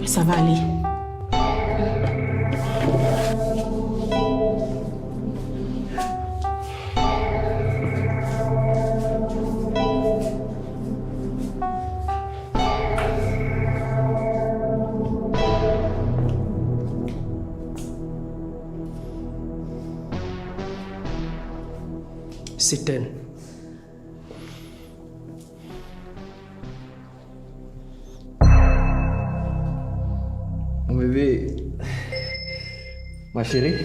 Speaker 1: Ça va aller.
Speaker 14: C'est elle.
Speaker 3: Mon bébé, ma chérie,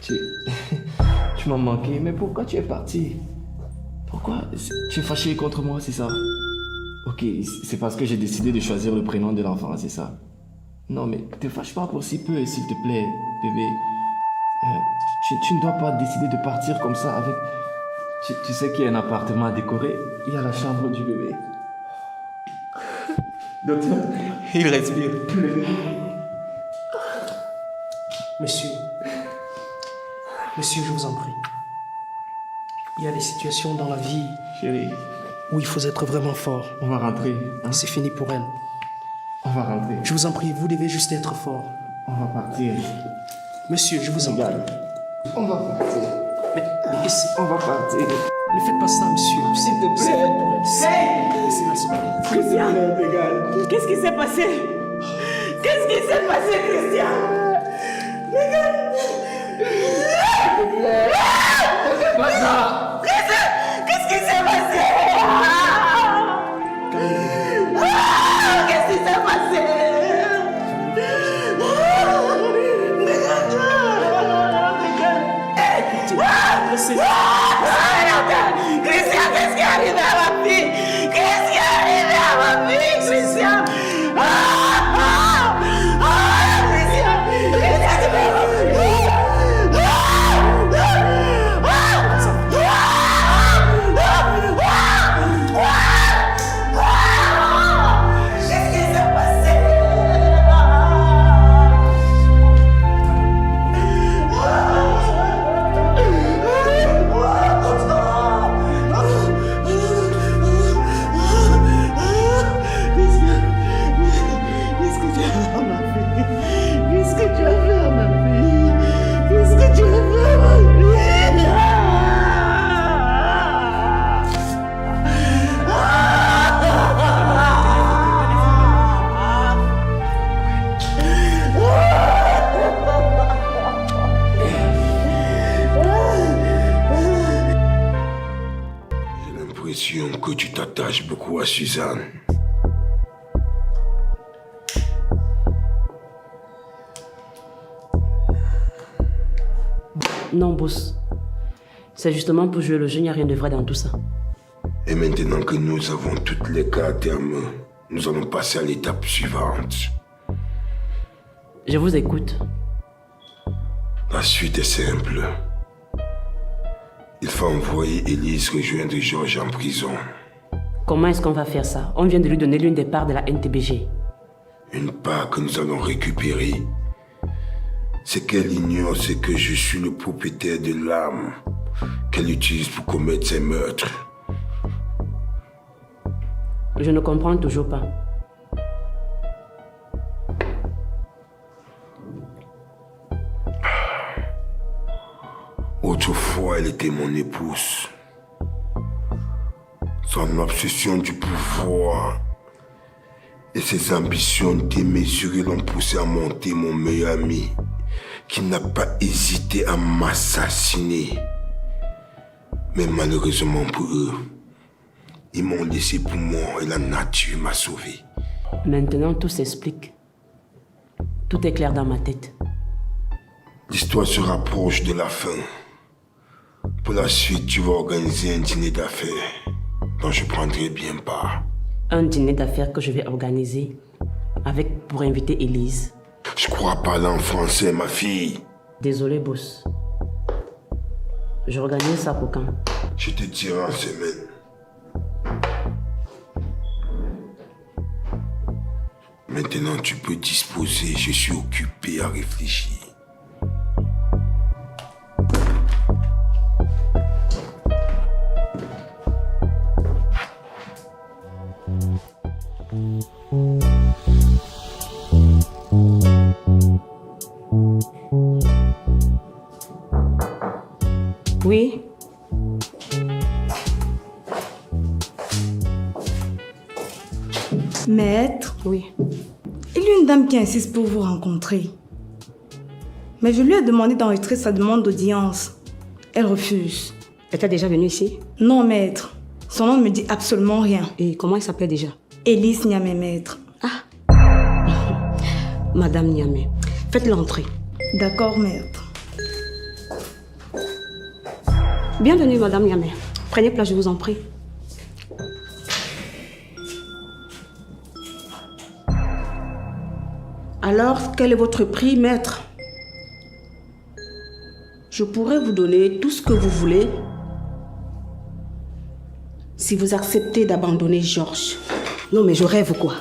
Speaker 3: tu m'as manqué, mais pourquoi tu es parti? Pourquoi tu es fâché contre moi, c'est ça? Ok, c'est parce que j'ai décidé de choisir le prénom de l'enfant, c'est ça? Non, mais te fâche pas pour si peu, s'il te plaît, bébé. Tu ne dois pas décider de partir comme ça avec... Tu sais qu'il y a un appartement à décorer, il y a la chambre du bébé. Docteur, il respire.
Speaker 14: Monsieur, je vous en prie. Il y a des situations dans la vie,
Speaker 3: chérie,
Speaker 14: où il faut être vraiment fort.
Speaker 3: On va rentrer. Hein?
Speaker 14: C'est fini pour elle.
Speaker 3: On va rentrer.
Speaker 14: Je vous en prie, vous devez juste être fort.
Speaker 3: On va partir.
Speaker 14: Monsieur, je vous en prie.
Speaker 3: On va partir.
Speaker 14: Mais ici,
Speaker 3: on va partir.
Speaker 14: Ne faites pas ça, monsieur. S'il te plaît.
Speaker 11: Christian, qu'est-ce qui s'est passé? Qu'est-ce qui s'est passé, Christian?
Speaker 3: Fais pas ça.
Speaker 11: Qu'est-ce qui s'est passé? Qu'est-ce qui s'est passé? Christian, qu'est-ce qui est arrivé à ma fille? Qu'est-ce qui est arrivé à ma fille, Christian? Christian, tu m'as
Speaker 10: l'impression que tu t'attaches beaucoup à Suzanne.
Speaker 15: Non, boss. C'est justement pour jouer le jeu, il n'y a rien de vrai dans tout ça.
Speaker 10: Et maintenant que nous avons toutes les cartes en main, nous allons passer à l'étape suivante.
Speaker 15: Je vous écoute.
Speaker 10: La suite est simple. Il faut envoyer Élise rejoindre Georges en prison.
Speaker 15: Comment est-ce qu'on va faire ça? On vient de lui donner l'une des parts de la NTBG.
Speaker 10: Une part que nous allons récupérer. Ce qu'elle ignore, c'est que je suis le propriétaire de l'arme qu'elle utilise pour commettre ses meurtres.
Speaker 15: Je ne comprends toujours pas.
Speaker 10: Autrefois, elle était mon épouse. Son obsession du pouvoir et ses ambitions démesurées l'ont poussé à monter mon meilleur ami, qui n'a pas hésité à m'assassiner. Mais malheureusement pour eux, ils m'ont laissé pour mort et la nature m'a sauvé.
Speaker 15: Maintenant, tout s'explique. Tout est clair dans ma tête.
Speaker 10: L'histoire se rapproche de la fin. Pour la suite, tu vas organiser un dîner d'affaires dont je prendrai bien part.
Speaker 15: Un dîner d'affaires que je vais organiser avec pour inviter Élise.
Speaker 10: Je crois parler en français, ma fille.
Speaker 15: Désolé, boss. Je organise ça pour quand?
Speaker 10: Je te dirai en semaine. Maintenant, tu peux disposer. Je suis occupé à réfléchir.
Speaker 6: Oui.
Speaker 9: Maître.
Speaker 6: Oui.
Speaker 9: Il y a une dame qui insiste pour vous rencontrer. Mais je lui ai demandé d'enregistrer sa demande d'audience. Elle refuse.
Speaker 6: Elle est déjà venue ici?
Speaker 9: Non, maître. Son nom ne me dit absolument rien.
Speaker 6: Et comment elle s'appelait déjà?
Speaker 9: Élise Niamé, maître.
Speaker 6: Madame Niamé, faites l'entrée.
Speaker 9: D'accord, maître.
Speaker 6: Bienvenue, Madame Niamé. Prenez place, je vous en prie.
Speaker 1: Alors, quel est votre prix, maître? Je pourrais vous donner tout ce que vous voulez si vous acceptez d'abandonner Georges.
Speaker 6: Non, mais je rêve quoi?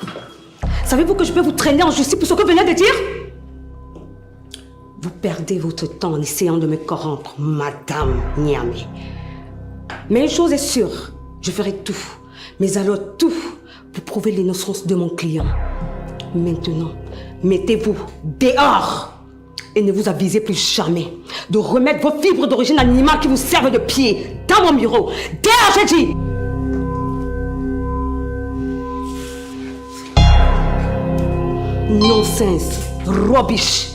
Speaker 6: Savez-vous que je peux vous traîner en justice pour ce que vous venez de dire? Vous perdez votre temps en essayant de me corrompre, Madame Niamé. Mais une chose est sûre, je ferai tout, mais alors tout, pour prouver l'innocence de mon client. Maintenant, mettez-vous dehors et ne vous avisez plus jamais de remettre vos fibres d'origine animale qui vous servent de pied dans mon bureau. Dehors, j'ai dit! Nonsense, rubbish.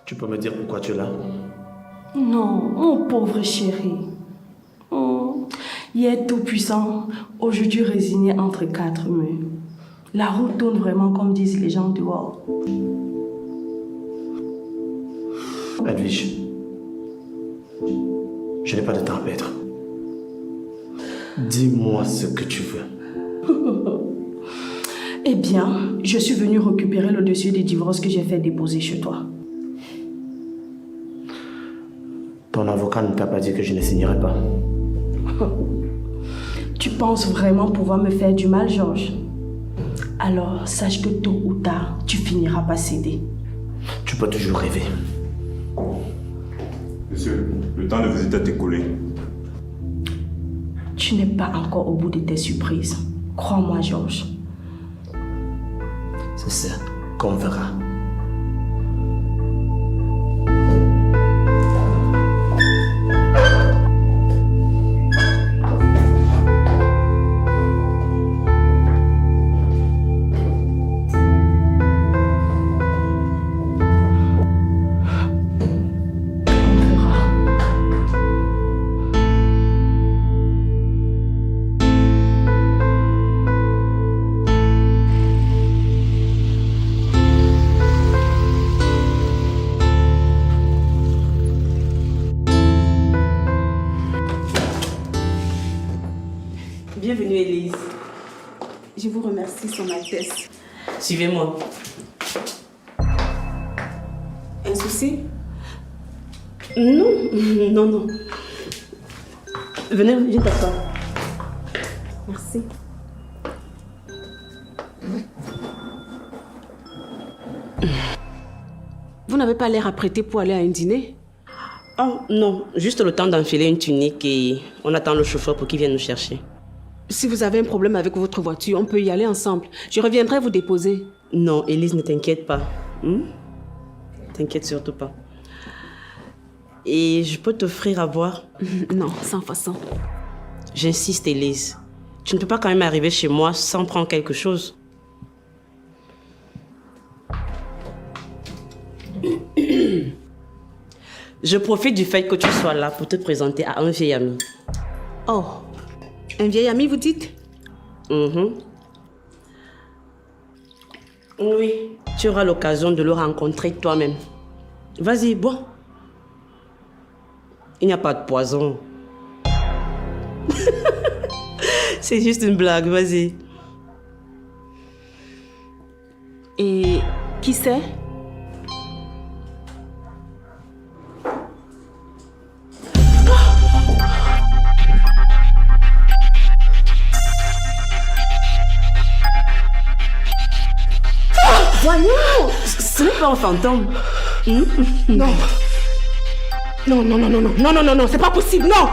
Speaker 7: Tu peux me dire pourquoi tu es là?
Speaker 9: Non, mon pauvre chéri. Hier tout-puissant, aujourd'hui résigné entre quatre murs. La roue tourne vraiment comme disent les gens dehors.
Speaker 7: Edwige, je n'ai pas de temps à perdre. Dis-moi ce que tu veux.
Speaker 9: Eh bien, je suis venue récupérer le dossier de divorce que j'ai fait déposer chez toi.
Speaker 7: Ton avocat ne t'a pas dit que je ne signerai pas.
Speaker 9: Tu penses vraiment pouvoir me faire du mal, Georges? Alors, sache que tôt ou tard, tu finiras par céder.
Speaker 7: Tu peux toujours rêver.
Speaker 16: Monsieur, le temps de vous est écoulé.
Speaker 9: Tu n'es pas encore au bout de tes surprises. Crois-moi, Georges.
Speaker 7: C'est ça qu'on verra.
Speaker 15: Bienvenue, Élise.
Speaker 1: Je vous remercie, Son Altesse.
Speaker 15: Suivez-moi.
Speaker 1: Un souci?
Speaker 15: Non, non. Venez, viens t'asseoir.
Speaker 1: Merci. Vous n'avez pas l'air apprêté pour aller à un dîner?
Speaker 15: Oh non, juste le temps d'enfiler une tunique et on attend le chauffeur pour qu'il vienne nous chercher.
Speaker 1: Si vous avez un problème avec votre voiture, on peut y aller ensemble. Je reviendrai vous déposer.
Speaker 15: Non, Élise, ne t'inquiète pas. T'inquiète surtout pas. Et je peux t'offrir à boire?
Speaker 1: Non, sans façon.
Speaker 15: J'insiste, Élise. Tu ne peux pas quand même arriver chez moi sans prendre quelque chose. Je profite du fait que tu sois là pour te présenter à un vieil ami.
Speaker 1: Oh, un vieil ami, vous dites?
Speaker 15: Oui, tu auras l'occasion de le rencontrer toi-même. Vas-y, bois. Il n'y a pas de poison. C'est juste une blague, vas-y.
Speaker 1: Et qui c'est?
Speaker 15: Voyons, ce n'est pas un fantôme.
Speaker 1: Non. Non, c'est pas possible, non.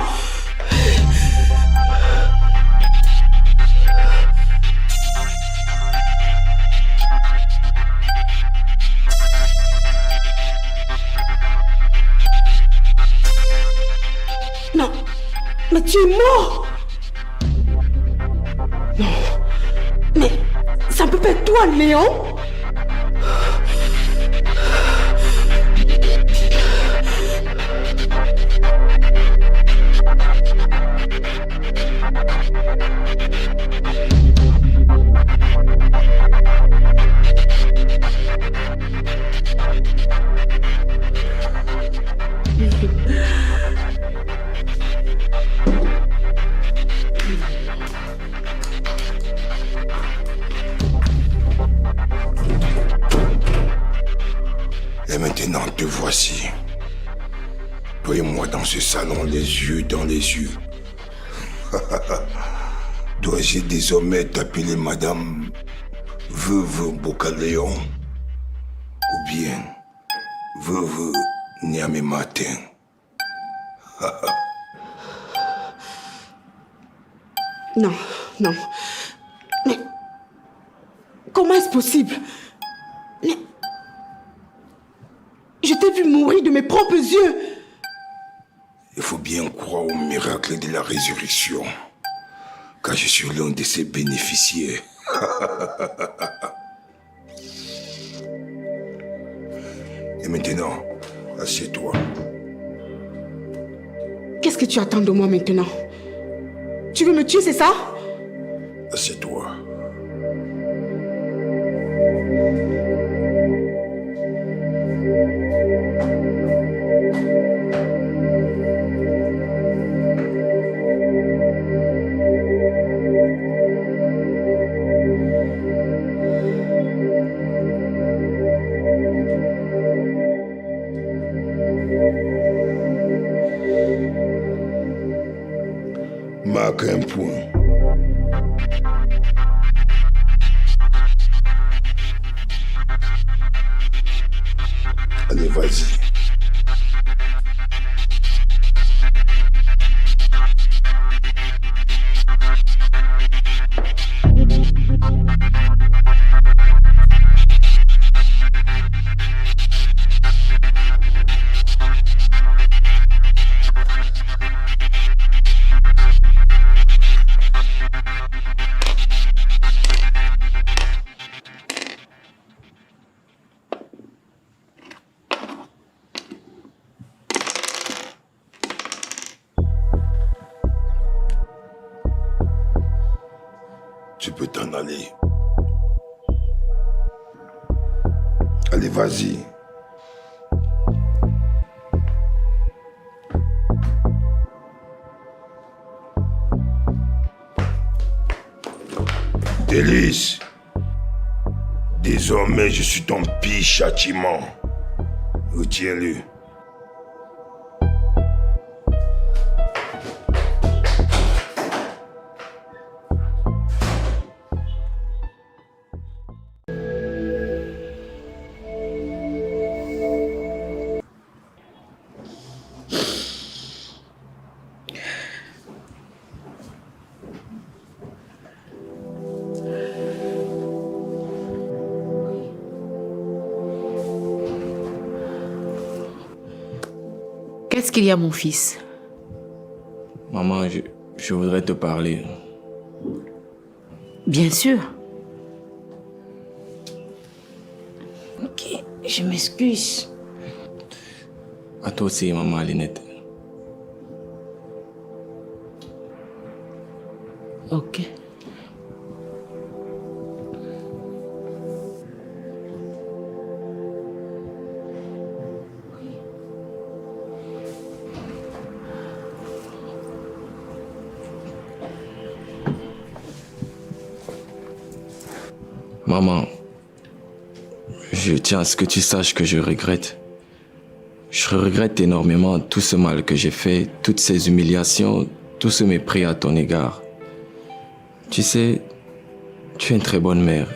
Speaker 1: Non, mais tu es mort. Non, mais ça peut pas être toi, Léon.
Speaker 10: Et maintenant, te voici. Toi et moi dans ce salon, les yeux dans les yeux. Dois-je désormais t'appeler Madame Veuve Boccaléon ou bien Veuve Niamey Martin?
Speaker 1: Non. Mais comment est-ce possible? Mais je t'ai vu mourir de mes propres yeux.
Speaker 10: Il faut bien croire au miracle de la résurrection, car je suis l'un de ses bénéficiaires. Et maintenant, assieds-toi.
Speaker 1: Qu'est-ce que tu attends de moi maintenant? Tu veux me tuer, c'est ça?
Speaker 10: Assieds-toi. Marque un point. Allez, vas-y. Tu peux t'en aller. Allez, vas-y. Délice. Désormais, je suis ton pire châtiment. Retiens-le.
Speaker 8: Qu'est-ce qu'il y a, mon fils?
Speaker 3: Maman, je voudrais te parler.
Speaker 8: Bien sûr.
Speaker 6: Ok, je m'excuse.
Speaker 3: À toi aussi, maman Alinette.
Speaker 8: Ok.
Speaker 3: Maman, je tiens à ce que tu saches que je regrette. Je regrette énormément tout ce mal que j'ai fait, toutes ces humiliations, tout ce mépris à ton égard. Tu sais, tu es une très bonne mère.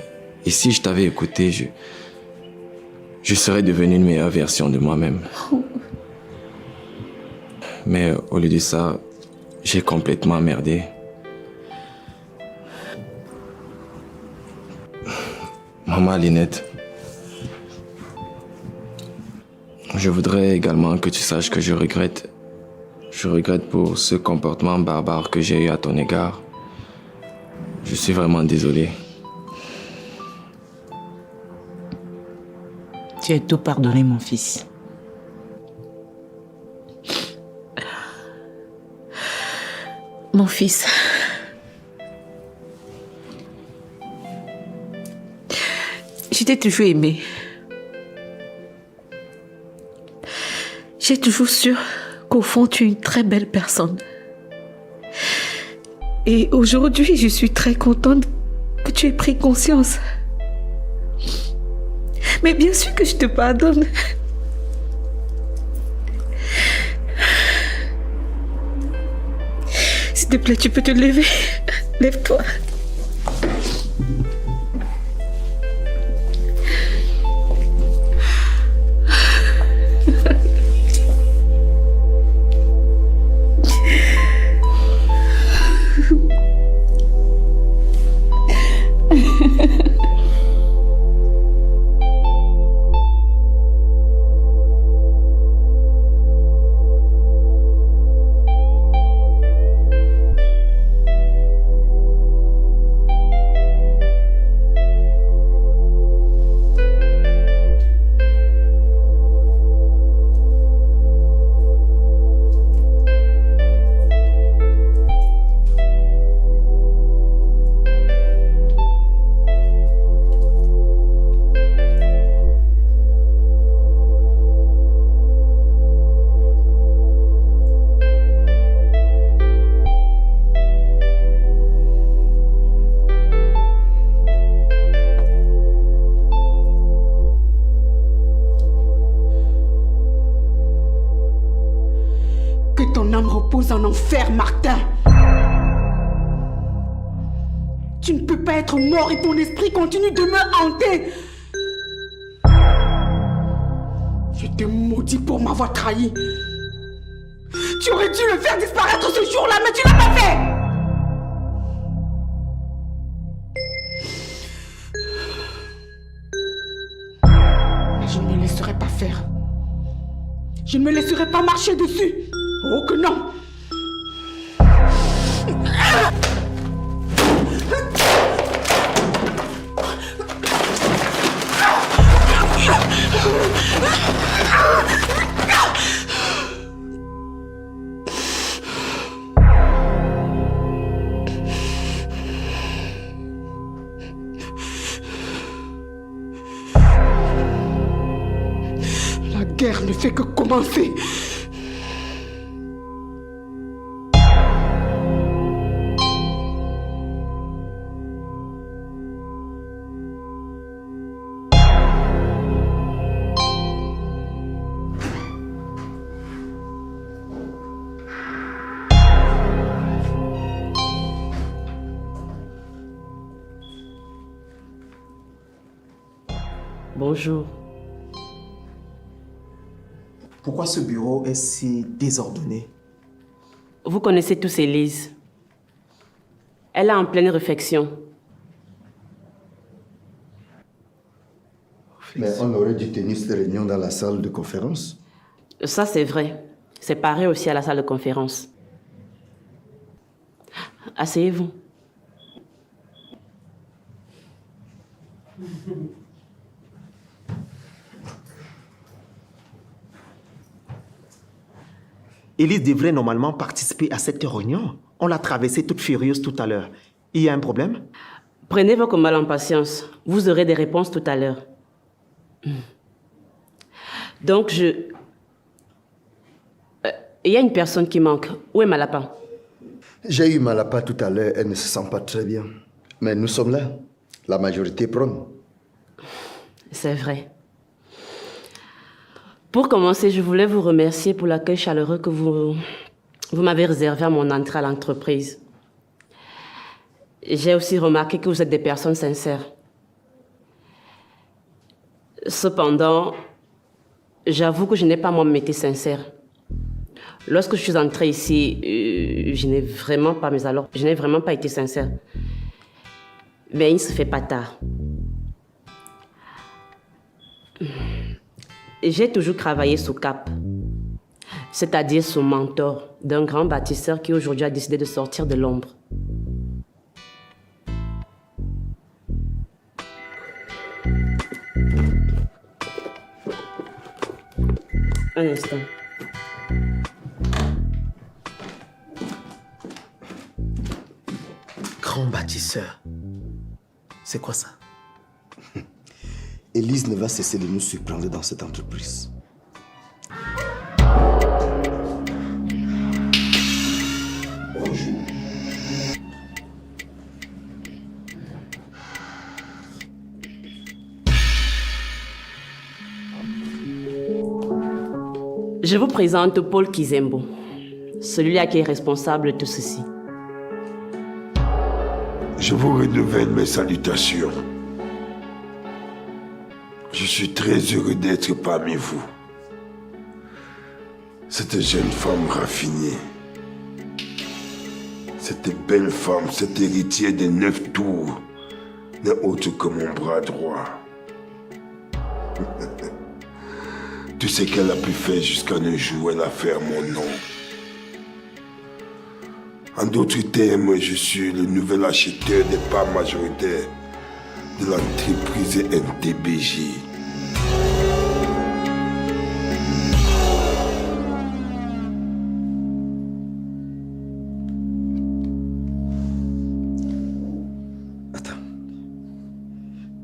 Speaker 3: Et si je t'avais écouté, je serais devenue une meilleure version de moi-même. Mais au lieu de ça, j'ai complètement merdé. Maman Linette, je voudrais également que tu saches que je regrette. Je regrette pour ce comportement barbare que j'ai eu à ton égard. Je suis vraiment désolé.
Speaker 8: Tu es tout pardonné, mon fils. Mon fils, je t'ai toujours aimé. J'ai toujours su qu'au fond, tu es une très belle personne. Et aujourd'hui, je suis très contente que tu aies pris conscience. Mais bien sûr que je te pardonne. S'il te plaît, tu peux te lever. Lève-toi.
Speaker 1: En enfer, Martin. Tu ne peux pas être mort et ton esprit continue de me hanter. Je te maudis pour m'avoir trahi. Tu aurais dû le faire disparaître ce jour-là, mais tu l'as pas fait. Mais je ne me laisserai pas faire. Je ne me laisserai pas marcher dessus. Oh que non. guerre ne fait que commencer.
Speaker 15: Bonjour.
Speaker 7: Pourquoi ce bureau est si désordonné?
Speaker 15: Vous connaissez tous Élise. Elle est en pleine réflexion.
Speaker 10: Mais on aurait dû tenir cette réunion dans la salle de conférence.
Speaker 15: Ça, c'est vrai. C'est pareil aussi à la salle de conférence. Asseyez-vous.
Speaker 7: Élise devrait normalement participer à cette réunion. On l'a traversée toute furieuse tout à l'heure. Il y a un problème?
Speaker 15: Prenez votre mal en patience. Vous aurez des réponses tout à l'heure. Donc, il y a une personne qui manque. Où est Malapa?
Speaker 10: J'ai eu Malapa tout à l'heure, elle ne se sent pas très bien. Mais nous sommes là. La majorité prône.
Speaker 15: C'est vrai. Pour commencer, je voulais vous remercier pour l'accueil chaleureux que vous m'avez réservé à mon entrée à l'entreprise. J'ai aussi remarqué que vous êtes des personnes sincères. Cependant, j'avoue que je n'ai pas moi-même été sincère. Lorsque je suis entrée ici, je n'ai vraiment pas été sincère. Mais il ne se fait pas tard. J'ai toujours travaillé sous Cap, c'est-à-dire sous mentor d'un grand bâtisseur qui aujourd'hui a décidé de sortir de l'ombre. Un instant.
Speaker 7: Grand bâtisseur. C'est quoi ça?
Speaker 10: Élise ne va cesser de nous surprendre dans cette entreprise. Bonjour.
Speaker 15: Je vous présente Paul Kizembo, celui-là qui est responsable de tout ceci.
Speaker 10: Je vous renouvelle mes salutations. Je suis très heureux d'être parmi vous. Cette jeune femme raffinée, cette belle femme, cette héritière des 9 tours, n'est autre que mon bras droit. Tout ce qu'elle a pu faire jusqu'à un jour, elle a fait à mon nom. En d'autres termes, je suis le nouvel acheteur des parts majoritaires de l'entreprise NTBG.
Speaker 7: Attends.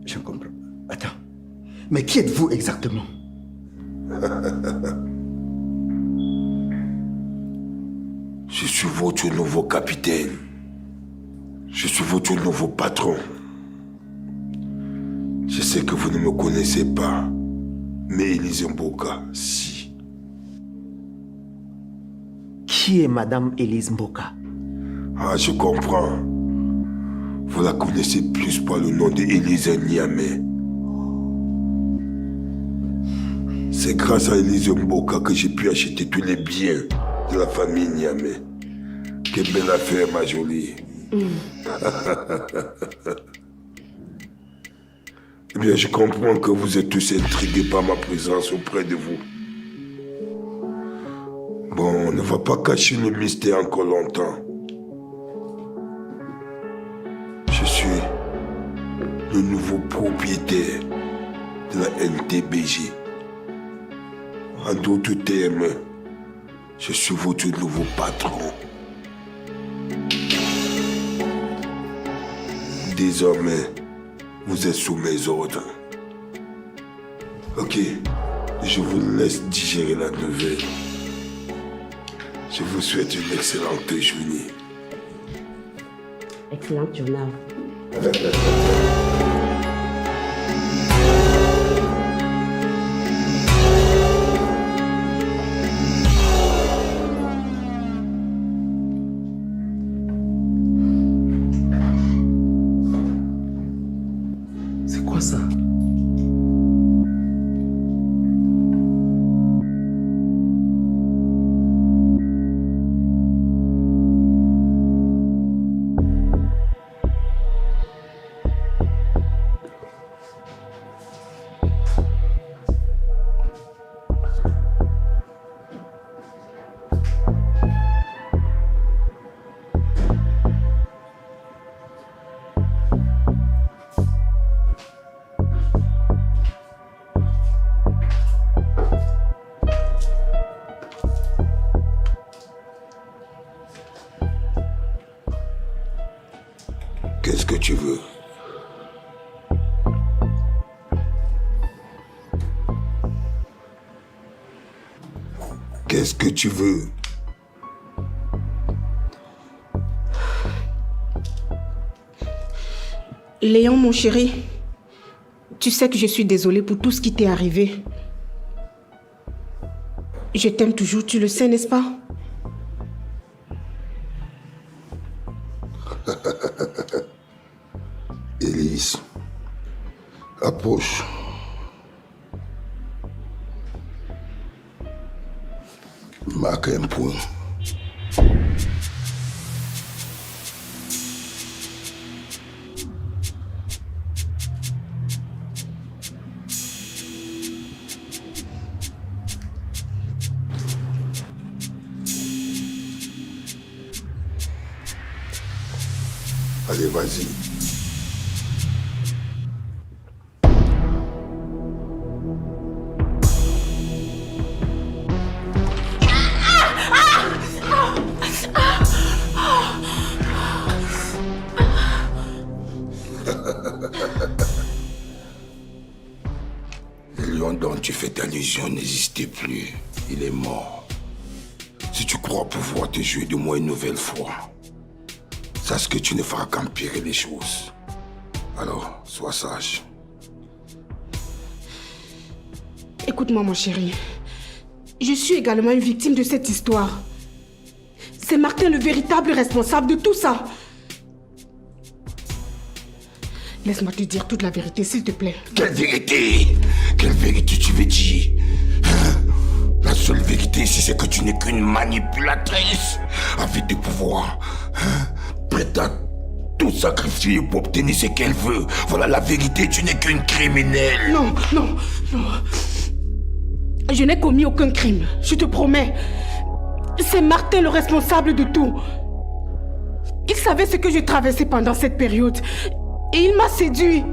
Speaker 7: Je comprends. Attends. Mais qui êtes-vous exactement?
Speaker 10: Je suis votre nouveau capitaine. Je suis votre nouveau patron. Je sais que vous ne me connaissez pas, mais Élise Mboka, si.
Speaker 7: Qui est Madame Élise Mboka?
Speaker 10: Ah, je comprends. Vous la connaissez plus par le nom d'Élise Niamé. C'est grâce à Élise Mboka que j'ai pu acheter tous les biens de la famille Niamé. Quelle belle affaire, ma jolie. Eh bien, je comprends que vous êtes tous intrigués par ma présence auprès de vous. Bon, on ne va pas cacher le mystère encore longtemps. Je suis le nouveau propriétaire de la NTBG. En d'autres termes, je suis votre nouveau patron. Désormais, vous êtes sous mes ordres. Ok, Je vous laisse digérer la nouvelle. Je vous souhaite une excellente journée.
Speaker 15: Excellente journée.
Speaker 14: C'est quoi ça?
Speaker 10: Qu'est-ce que tu veux? Qu'est-ce que tu veux?
Speaker 1: Léon, mon chéri, tu sais que je suis désolée pour tout ce qui t'est arrivé. Je t'aime toujours, tu le sais, n'est-ce pas?
Speaker 10: Élise, approche. Marque un point. Allez, vas-y. Le lion dont tu fais allusion n'existait plus. Il est mort. Si tu crois pouvoir te jouer de moi une nouvelle fois, sache que tu ne feras qu'empirer les choses. Alors, sois sage.
Speaker 1: Écoute-moi, mon chéri. Je suis également une victime de cette histoire. C'est Martin le véritable responsable de tout ça. Laisse-moi te dire toute la vérité, s'il te plaît.
Speaker 10: Quelle vérité? Quelle vérité tu veux dire? La seule vérité ici, c'est que tu n'es qu'une manipulatrice avec du pouvoir. Prête à tout sacrifier pour obtenir ce qu'elle veut. Voilà la vérité, tu n'es qu'une criminelle.
Speaker 1: Non, non, non. Je n'ai commis aucun crime, je te promets. C'est Martin le responsable de tout. Il savait ce que je traversais pendant cette période. Et il m'a séduit.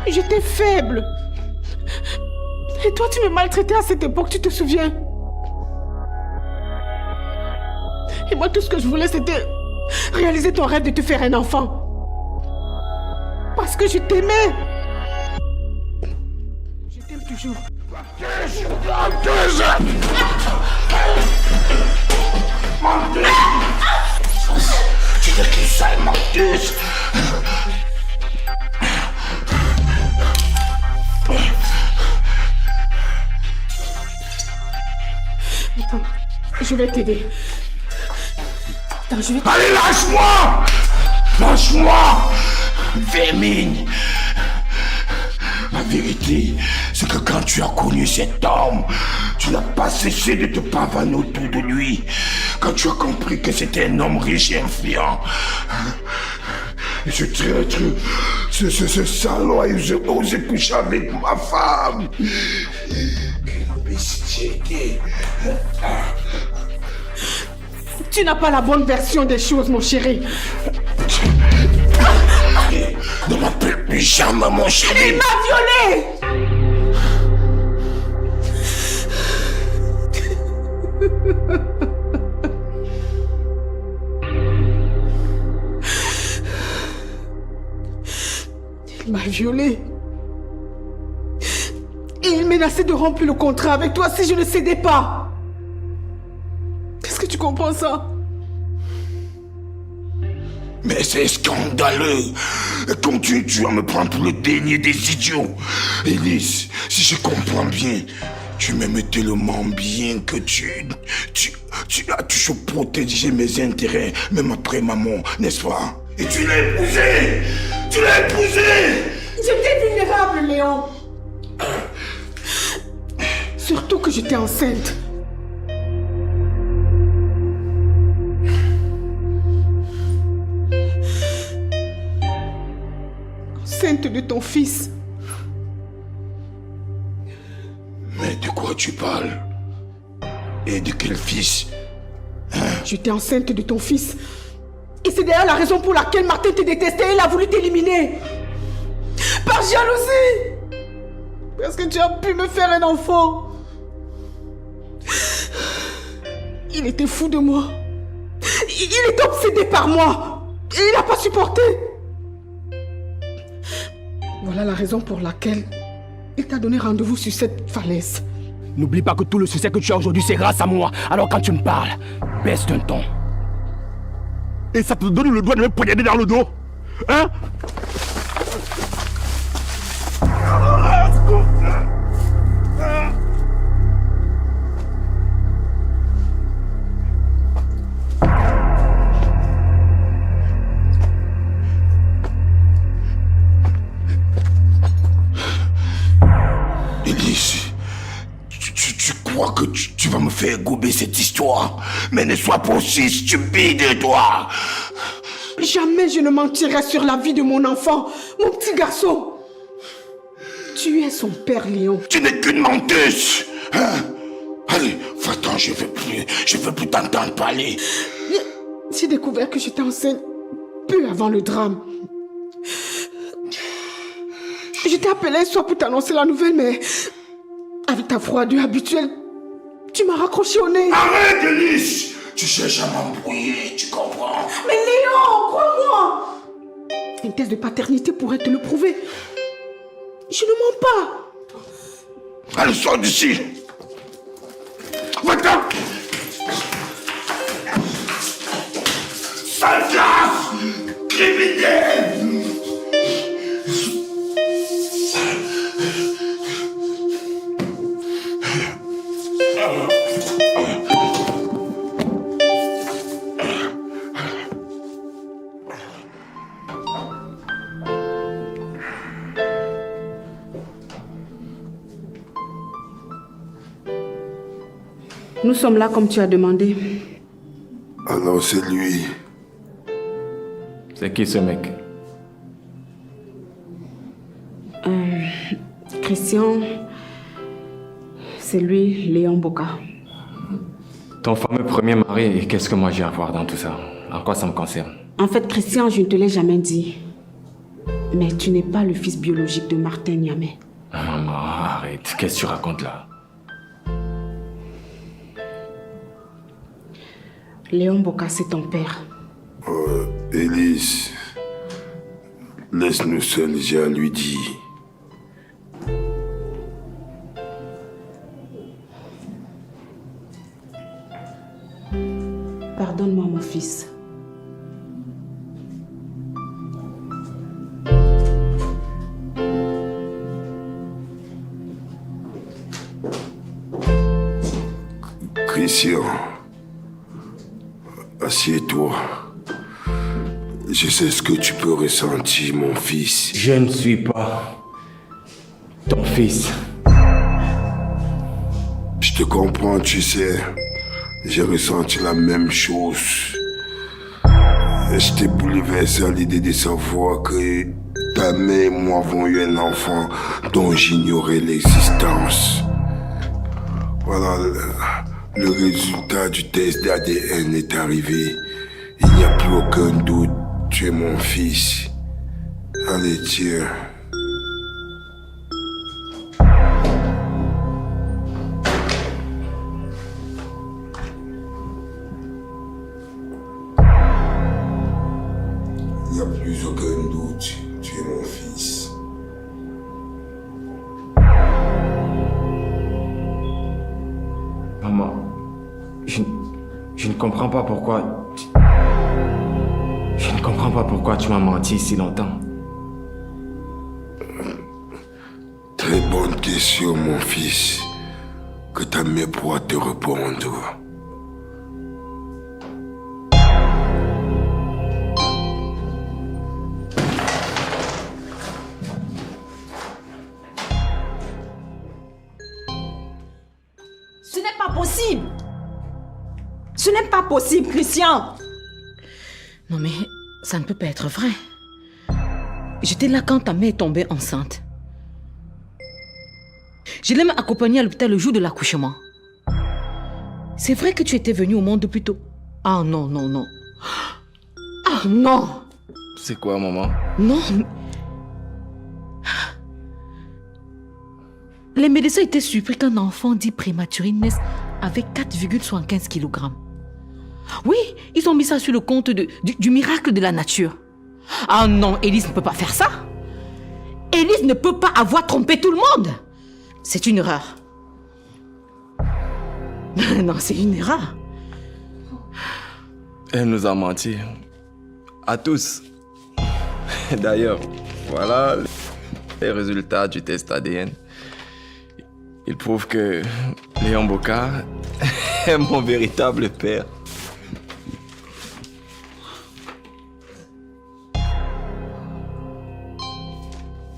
Speaker 1: J'étais faible. Et toi, tu me maltraitais à cette époque, tu te souviens? Et moi, tout ce que je voulais, c'était réaliser ton rêve de te faire un enfant. Parce que je t'aimais. Je t'aime toujours.
Speaker 10: Tu n'es qu'une sale menteuse.
Speaker 1: Attends, je vais t'aider. Attends, je vais t'aider.
Speaker 10: Allez, lâche-moi! Lâche-moi! Vermine! La vérité, c'est que quand tu as connu cet homme, tu n'as pas cessé de te pavaner autour de lui. Quand tu as compris que c'était un homme riche et influent. Et ce traître, ce salaud a osé coucher avec ma femme. Quelle bestialité.
Speaker 1: Tu n'as pas la bonne version des choses, mon chéri.
Speaker 10: Ne m'appelle plus jamais mon chéri.
Speaker 1: Il m'a violée. Il m'a violée. Et il menacé de rompre le contrat avec toi si je ne cédais pas. Est-ce que tu comprends ça?
Speaker 10: Mais c'est scandaleux. Continue-tu à me prendre pour le dernier des idiots? Élise, si je comprends bien, tu m'aimes tellement bien que tu as toujours protégé mes intérêts, même après ma mort, n'est-ce pas? Et tu l'as épousé! Tu l'as épousé!
Speaker 1: J'étais vulnérable, Léon. Surtout que j'étais enceinte. Enceinte de ton fils.
Speaker 10: Mais de quoi tu parles? Et de quel fils?
Speaker 1: J'étais enceinte de ton fils. Et c'est d'ailleurs la raison pour laquelle Martin te détestait et il a voulu t'éliminer. Par jalousie. Parce que tu as pu me faire un enfant. Il était fou de moi. Il était obsédé par moi. Et il n'a pas supporté. Voilà la raison pour laquelle il t'a donné rendez-vous sur cette falaise.
Speaker 12: N'oublie pas que tout le succès que tu as aujourd'hui, c'est grâce à moi. Alors quand tu me parles, baisse d'un ton. Et ça te donne le droit de me poignarder dans le dos? Hein?
Speaker 10: Élise, tu crois que tu vas me faire gober cette histoire? Mais ne sois pas aussi stupide, toi!
Speaker 1: Jamais je ne mentirai sur la vie de mon enfant, mon petit garçon. Tu es son père, Léon.
Speaker 10: Tu n'es qu'une menteuse! Hein? Allez, va-t'en, je veux plus t'entendre parler.
Speaker 1: J'ai découvert que j'étais enceinte peu avant le drame. Je t'ai appelé un soir pour t'annoncer la nouvelle, mais avec ta froideur habituelle, tu m'as raccroché au nez.
Speaker 10: Arrête, Élise! Tu cherches à m'embrouiller, tu comprends?
Speaker 1: Mais Léon, crois-moi! Une thèse de paternité pourrait te le prouver. Je ne mens pas.
Speaker 10: Allez, sors d'ici! Va-t'en! Sale gosse! Criminel!
Speaker 1: Nous sommes là comme tu as demandé.
Speaker 10: Alors c'est lui.
Speaker 3: C'est qui ce mec?
Speaker 1: Christian, c'est lui, Léon Boka.
Speaker 3: Ton fameux premier mari, qu'est-ce que moi j'ai à voir dans tout ça? En quoi ça me concerne?
Speaker 1: En fait, Christian, je ne te l'ai jamais dit. Mais tu n'es pas le fils biologique de Martin Niamey.
Speaker 3: Maman, arrête. Qu'est-ce que tu racontes là?
Speaker 1: Léon Boka, c'est ton père.
Speaker 10: Élise, laisse-nous seuls, j'ai à lui dire.
Speaker 1: Pardonne-moi, mon fils.
Speaker 10: Christian, assieds-toi. Je sais ce que tu peux ressentir, mon fils.
Speaker 3: Je ne suis pas ton fils.
Speaker 10: Je te comprends, tu sais. J'ai ressenti la même chose. J'étais bouleversé à l'idée de savoir que ta mère et moi avons eu un enfant dont j'ignorais l'existence. Voilà, le résultat du test d'ADN est arrivé. Il n'y a plus aucun doute, tu es mon fils. Allez, tiens. Il n'y a plus aucun doute, tu es mon fils.
Speaker 3: comprends pas pourquoi... Je ne comprends pas pourquoi tu m'as menti si longtemps.
Speaker 10: Très bonne question, mon fils, que ta mère pourra te répondre.
Speaker 9: Ce n'est pas possible. Ce n'est pas possible, Christian.
Speaker 8: Non mais, ça ne peut pas être vrai. J'étais là quand ta mère est tombée enceinte. Je l'ai même accompagnée à l'hôpital le jour de l'accouchement. C'est vrai que tu étais venue au monde plus tôt. Ah non, non, non. Ah non.
Speaker 3: C'est quoi, maman?
Speaker 8: Non. Les médecins étaient surpris qu'un enfant dit prématuré naisse avec 4,75 kg. Oui, ils ont mis ça sur le compte du miracle de la nature. Ah non, Élise ne peut pas faire ça. Élise ne peut pas avoir trompé tout le monde. C'est une erreur. Non, c'est une erreur.
Speaker 3: Elle nous a menti. À tous. D'ailleurs, voilà les résultats du test ADN. Ils prouvent que Léon Boka est mon véritable père.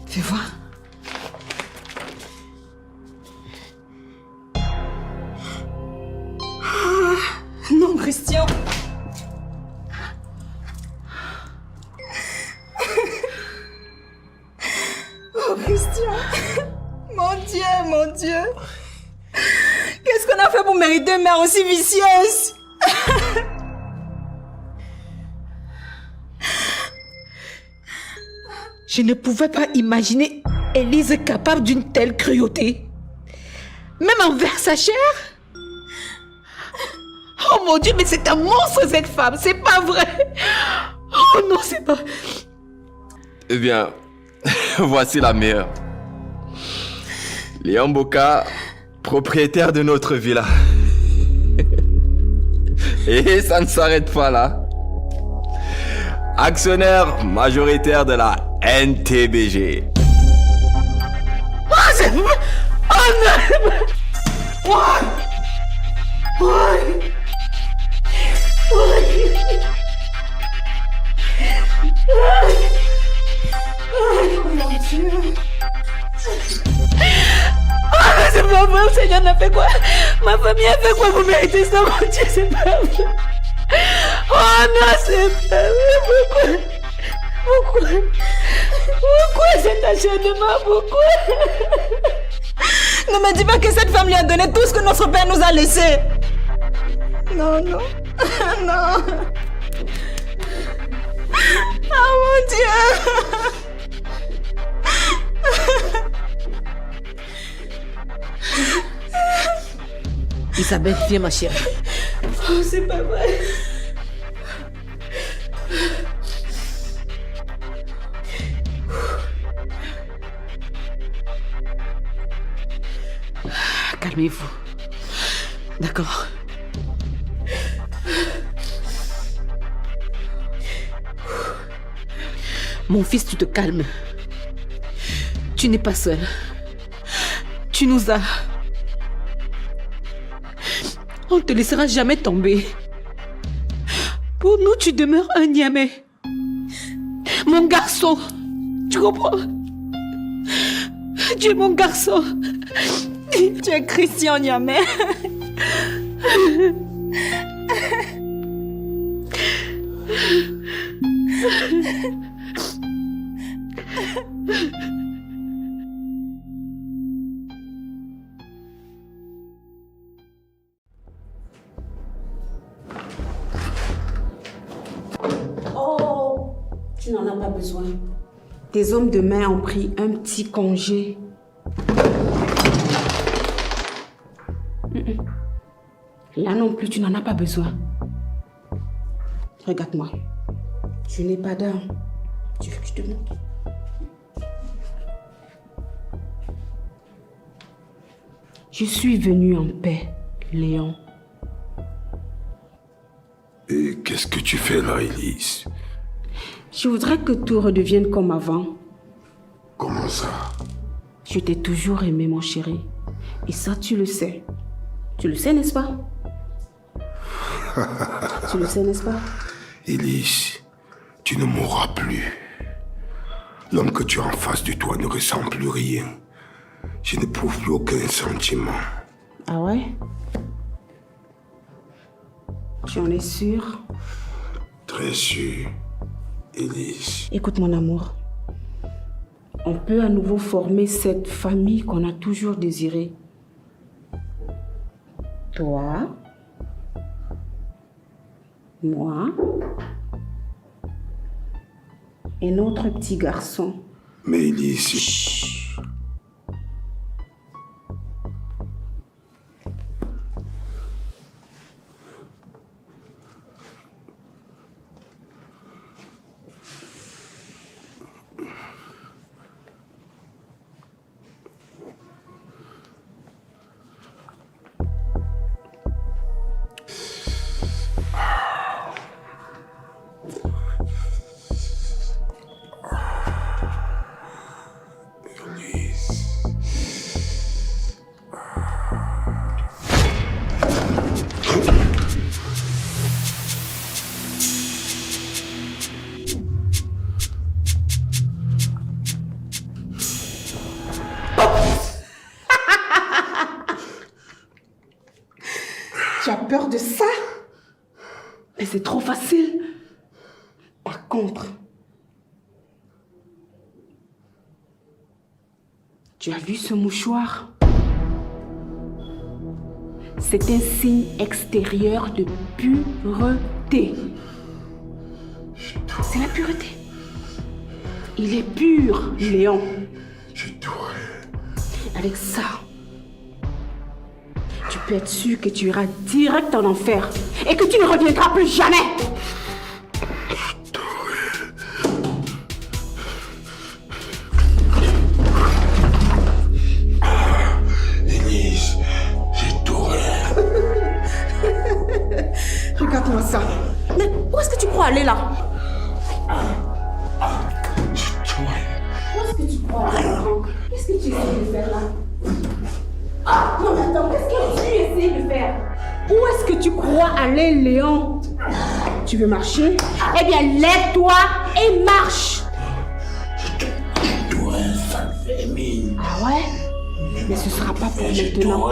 Speaker 9: Fais voir. Non, Christian. Oh, Christian. Mon Dieu, mon Dieu. Qu'est-ce qu'on a fait pour mériter une mère aussi vicieuse?
Speaker 8: Je ne pouvais pas imaginer Élise capable d'une telle cruauté. Même envers sa chair. Oh mon Dieu, mais c'est un monstre cette femme, c'est pas vrai. Oh non, c'est pas...
Speaker 3: Eh bien, voici la meilleure. Léon Boka, propriétaire de notre villa. Et ça ne s'arrête pas là. Actionnaire majoritaire de la NTBG.
Speaker 8: Oh, c'est... Oh non. C'est pas vrai, le Seigneur n'a fait quoi? Ma famille a fait quoi pour mériter ça, mon Dieu, c'est pas vrai. Oh non, c'est pas vrai. Pourquoi cet acharnement? Pourquoi?
Speaker 9: Ne me dis pas que cette femme lui a donné tout ce que notre père nous a laissé. Non, non. Non. Oh mon Dieu.
Speaker 8: Isabelle, viens ma chérie.
Speaker 9: Oh, c'est pas vrai.
Speaker 8: Calmez-vous. D'accord. Mon fils, tu te calmes. Tu n'es pas seul. Tu nous as... On ne te laissera jamais tomber. Pour nous, tu demeures un Niamey. Mon garçon. Tu comprends? Tu es mon garçon.
Speaker 9: Tu es Christian Niamey.
Speaker 1: Oh, tu n'en as pas besoin. Tes hommes de main ont pris un petit congé. Là non plus, tu n'en as pas besoin. Regarde-moi. Je n'ai pas d'heure. Tu veux que je te montre? Je suis venue en paix, Léon.
Speaker 10: fait là, Élise?
Speaker 1: Je voudrais que tout redevienne comme avant.
Speaker 10: Comment ça?
Speaker 1: Je t'ai toujours aimé, mon chéri. Et ça, tu le sais. Tu le sais, n'est-ce pas? Tu le sais, n'est-ce pas?
Speaker 10: Élise, tu ne mourras plus. L'homme que tu as en face de toi ne ressent plus rien. Je n'éprouve plus aucun sentiment.
Speaker 1: Ah ouais? Tu en es sûr?
Speaker 10: Très sûr, Élise.
Speaker 1: Écoute, mon amour. On peut à nouveau former cette famille qu'on a toujours désirée. Toi, moi et notre petit garçon.
Speaker 10: Mais Élise...
Speaker 1: Chut. Tu as peur de ça? Mais c'est trop facile. Par contre, tu as vu ce mouchoir? C'est un signe extérieur de pureté. C'est la pureté. Il est pur, Léon. Avec ça, tu peux être sûr que tu iras direct en enfer et que tu ne reviendras plus jamais.
Speaker 10: Élise, j'ai touré.
Speaker 1: Regarde-moi ça. Mais où est-ce que tu crois aller là? Où est-ce que tu crois aller? Qu'est-ce que tu essaies de faire là? Ah, non, mais attends, qu'est-ce que tu essaies de faire? Où est-ce que tu crois aller, Léon? Tu veux marcher? Eh bien, lève-toi et marche!
Speaker 10: Toi, sale féminin.
Speaker 1: Ah ouais? Mais ce sera pas pour maintenant.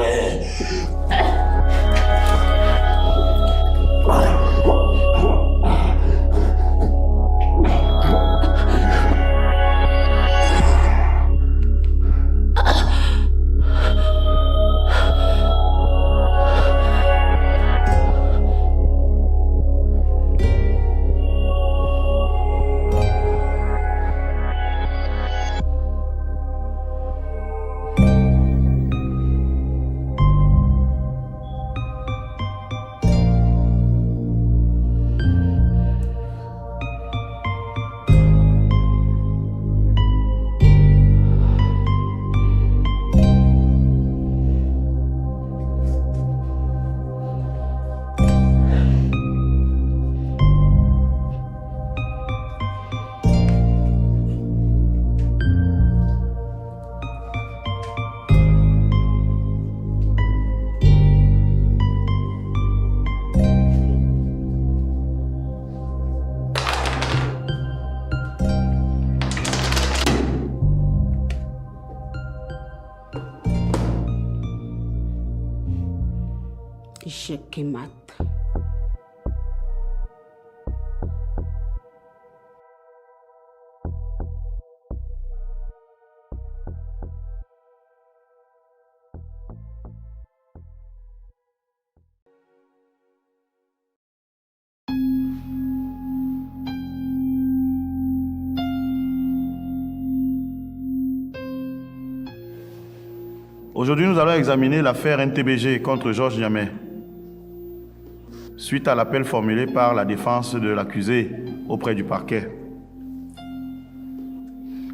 Speaker 1: Échec et mat.
Speaker 17: Aujourd'hui, nous allons examiner l'affaire NTBG contre Georges Niamey. Suite à l'appel formulé par la défense de l'accusé auprès du parquet.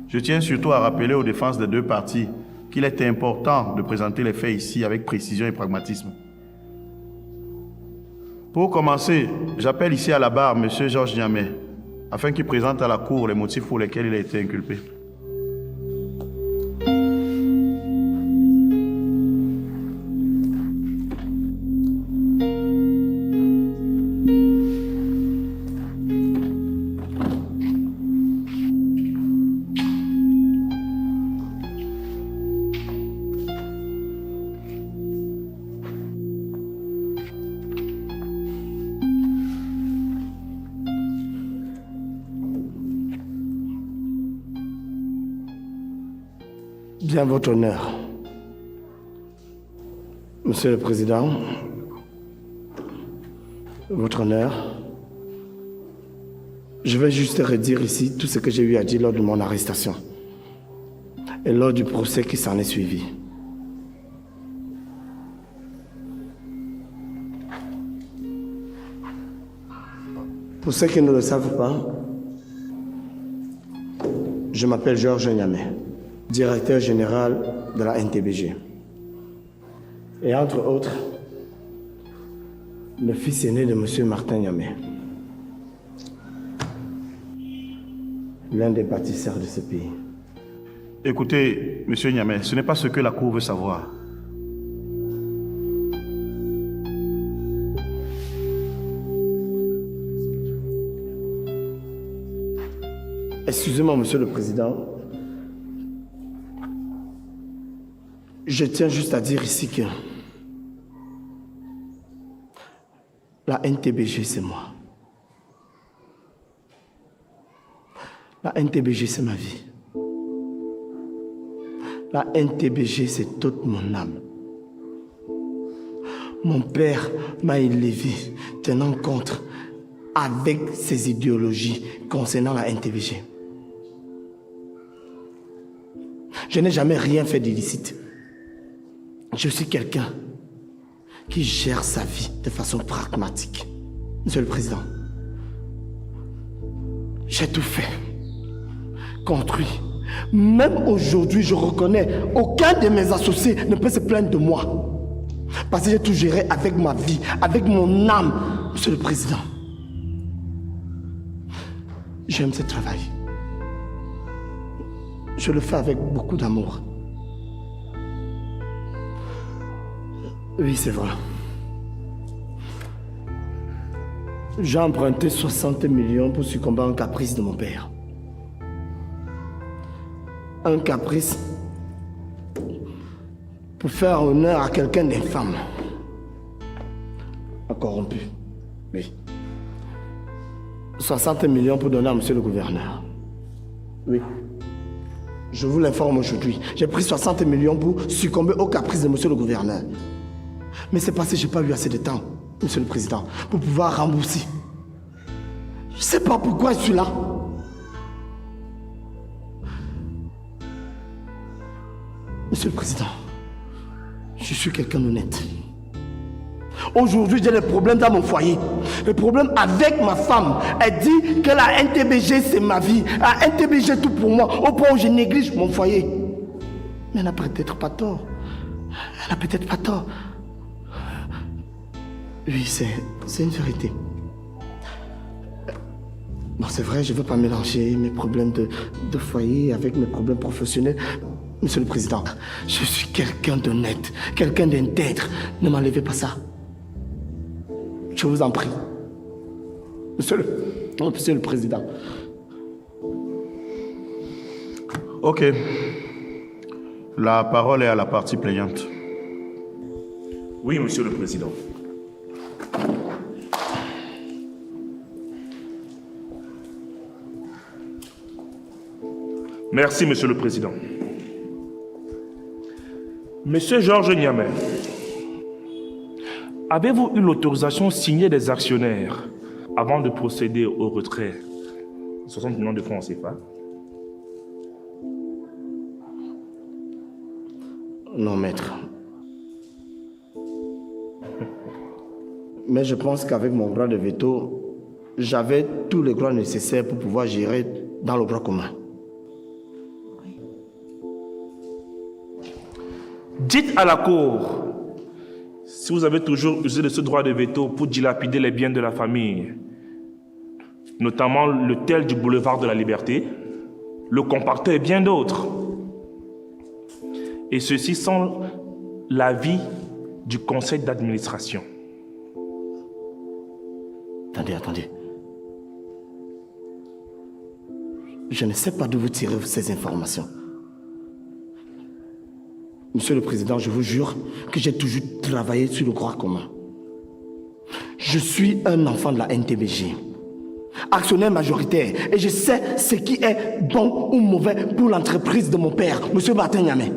Speaker 17: Je tiens surtout à rappeler aux défenses des deux parties qu'il est important de présenter les faits ici avec précision et pragmatisme. Pour commencer, j'appelle ici à la barre M. Georges Niamé, afin qu'il présente à la Cour les motifs pour lesquels il a été inculpé.
Speaker 14: Bien votre honneur. Monsieur le Président, votre honneur, je vais juste redire ici tout ce que j'ai eu à dire lors de mon arrestation et lors du procès qui s'en est suivi. Pour ceux qui ne le savent pas, je m'appelle Georges Niamé, directeur général de la NTBG. Et entre autres, le fils aîné de M. Martin Niamé, l'un des bâtisseurs de ce pays.
Speaker 17: Écoutez, M. Niamé, ce n'est pas ce que la Cour veut savoir.
Speaker 14: Excusez-moi, Monsieur le Président. Je tiens juste à dire ici que la NTBG, c'est moi. La NTBG, c'est ma vie. La NTBG, c'est toute mon âme. Mon père m'a élevé tenant compte avec ses idéologies concernant la NTBG. Je n'ai jamais rien fait d'illicite. Je suis quelqu'un qui gère sa vie de façon pragmatique. Monsieur le Président, j'ai tout fait, construit. Même aujourd'hui, je reconnais, aucun de mes associés ne peut se plaindre de moi. Parce que j'ai tout géré avec ma vie, avec mon âme, Monsieur le Président. J'aime ce travail. Je le fais avec beaucoup d'amour. Oui, c'est vrai. J'ai emprunté 60 millions pour succomber à un caprice de mon père. Un caprice pour faire honneur à quelqu'un d'infâme. Un corrompu. Oui. 60 millions pour donner à monsieur le gouverneur. Oui. Je vous l'informe aujourd'hui. J'ai pris 60 millions pour succomber au caprice de monsieur le gouverneur. Mais c'est parce que je n'ai pas eu assez de temps, Monsieur le Président, pour pouvoir rembourser. Je ne sais pas pourquoi je suis là. Monsieur le Président, je suis quelqu'un d'honnête. Aujourd'hui, j'ai des problèmes dans mon foyer. Les problèmes avec ma femme. Elle dit que la NTBG, c'est ma vie. La NTBG, tout pour moi. Au point où je néglige mon foyer. Mais elle n'a peut-être pas tort. Elle n'a peut-être pas tort. Oui, c'est une vérité. Bon, c'est vrai, je ne veux pas mélanger mes problèmes de foyer avec mes problèmes professionnels. Monsieur le Président, je suis quelqu'un d'honnête, quelqu'un d'intègre. Ne m'enlevez pas ça. Je vous en prie. Monsieur le Président.
Speaker 17: Ok. La parole est à la partie plaignante.
Speaker 16: Oui, Monsieur le Président. Merci, Monsieur le Président. Monsieur Georges Niamé, avez-vous eu l'autorisation signée des actionnaires avant de procéder au retrait de 60 millions de francs CFA?
Speaker 14: Non, maître. Mais je pense qu'avec mon droit de veto, j'avais tous les droits nécessaires pour pouvoir gérer dans le droit commun.
Speaker 16: Dites à la Cour si vous avez toujours usé de ce droit de veto pour dilapider les biens de la famille, notamment le tel du boulevard de la Liberté, le compacteur et bien d'autres, et ceci sans l'avis du conseil d'administration.
Speaker 7: Attendez. Je ne sais pas d'où vous tirez ces informations. Monsieur le Président, je vous jure que j'ai toujours travaillé sur le droit commun. Je suis un enfant de la NTBG, actionnaire majoritaire, et je sais ce qui est bon ou mauvais pour l'entreprise de mon père, Monsieur Martin Niamey.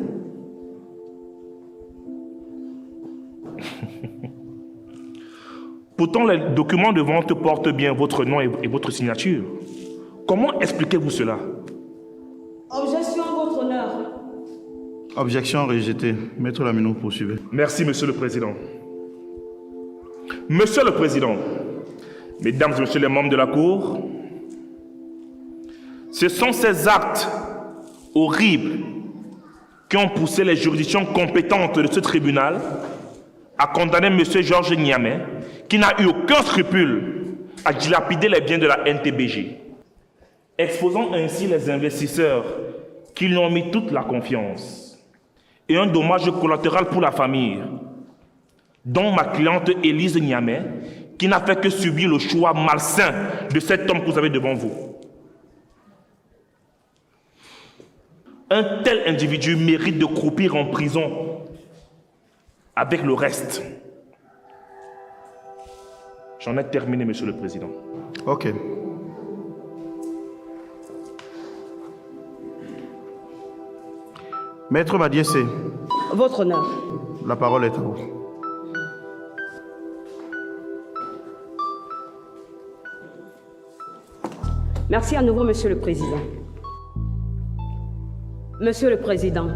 Speaker 16: Pourtant, les documents de vente portent bien votre nom et votre signature. Comment expliquez-vous cela?
Speaker 6: Objection, votre honneur.
Speaker 17: Objection rejetée. Maître Lamino, poursuivez.
Speaker 16: Merci, Monsieur le Président. Monsieur le Président, Mesdames et Messieurs les membres de la Cour, ce sont ces actes horribles qui ont poussé les juridictions compétentes de ce tribunal à condamner M. Georges Niamey, qui n'a eu aucun scrupule à dilapider les biens de la NTBG, exposant ainsi les investisseurs qui lui ont mis toute la confiance, et un dommage collatéral pour la famille, dont ma cliente Élise Niamey, qui n'a fait que subir le choix malsain de cet homme que vous avez devant vous. Un tel individu mérite de croupir en prison avec le reste. J'en ai terminé, Monsieur le Président.
Speaker 17: Ok. Maître Madiessé.
Speaker 6: Votre honneur.
Speaker 17: La parole est à vous.
Speaker 6: Merci à nouveau, Monsieur le Président. Monsieur le Président,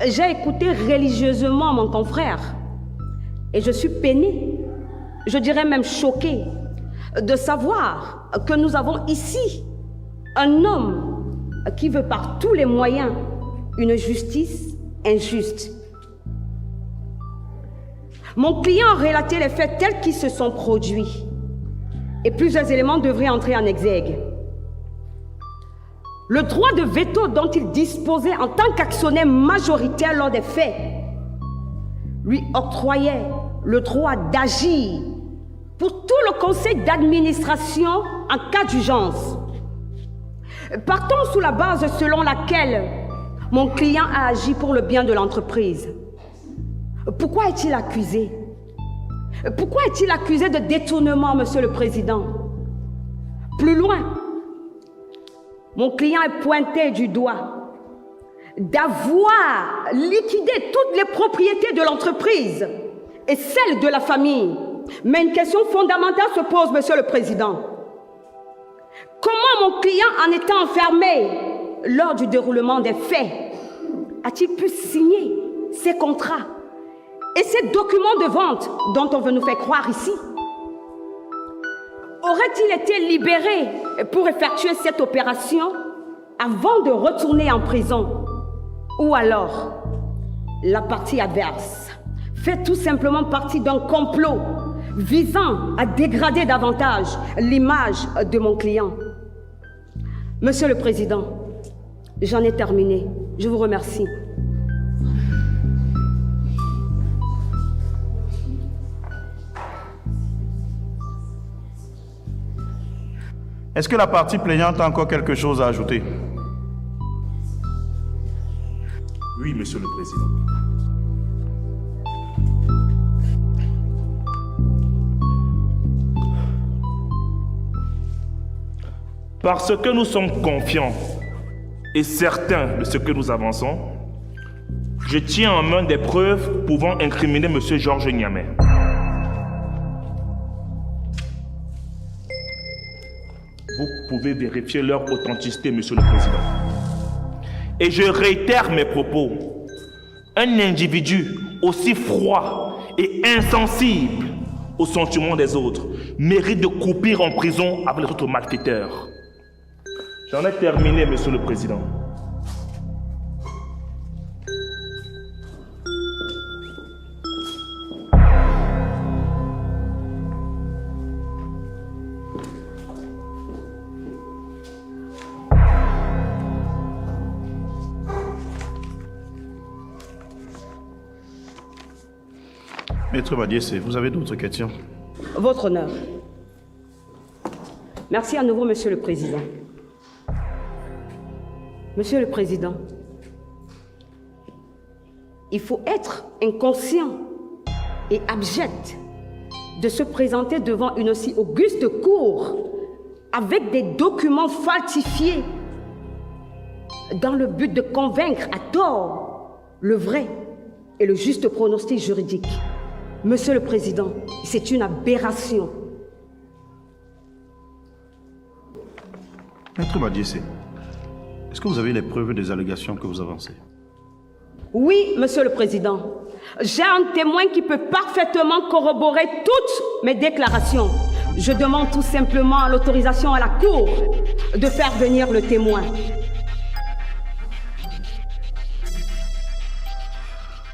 Speaker 6: j'ai écouté religieusement mon confrère et je suis peinée, je dirais même choquée, de savoir que nous avons ici un homme qui veut par tous les moyens une justice injuste. Mon client a relaté les faits tels qu'ils se sont produits et plusieurs éléments devraient entrer en exergue. Le droit de veto dont il disposait en tant qu'actionnaire majoritaire lors des faits lui octroyait le droit d'agir pour tout le conseil d'administration en cas d'urgence. Partons sous la base selon laquelle mon client a agi pour le bien de l'entreprise. Pourquoi est-il accusé? Pourquoi est-il accusé de détournement, Monsieur le Président? Plus loin, mon client est pointé du doigt d'avoir liquidé toutes les propriétés de l'entreprise et celles de la famille. Mais une question fondamentale se pose, Monsieur le Président. Comment mon client, en étant enfermé lors du déroulement des faits, a-t-il pu signer ces contrats et ces documents de vente dont on veut nous faire croire ici? Aurait-il été libéré pour effectuer cette opération avant de retourner en prison? Ou alors, la partie adverse fait tout simplement partie d'un complot visant à dégrader davantage l'image de mon client? Monsieur le Président, j'en ai terminé. Je vous remercie.
Speaker 17: Est-ce que la partie plaignante a encore quelque chose à ajouter?
Speaker 16: Oui, Monsieur le Président. Parce que nous sommes confiants et certains de ce que nous avançons, je tiens en main des preuves pouvant incriminer M. Georges Niamey. Vous pouvez vérifier leur authenticité, Monsieur le Président. Et je réitère mes propos. Un individu aussi froid et insensible aux sentiments des autres mérite de croupir en prison avec les autres malfaiteurs. J'en ai terminé, Monsieur le Président.
Speaker 17: Maître Badiessé, vous avez d'autres questions?
Speaker 6: Votre honneur. Merci à nouveau, Monsieur le Président. Monsieur le Président, il faut être inconscient et abject de se présenter devant une aussi auguste cour avec des documents falsifiés dans le but de convaincre à tort le vrai et le juste pronostic juridique. Monsieur le Président, c'est une aberration.
Speaker 17: Maître Badiessé, est-ce que vous avez les preuves des allégations que vous avancez?
Speaker 6: Oui, Monsieur le Président. J'ai un témoin qui peut parfaitement corroborer toutes mes déclarations. Je demande tout simplement l'autorisation à la Cour de faire venir le témoin.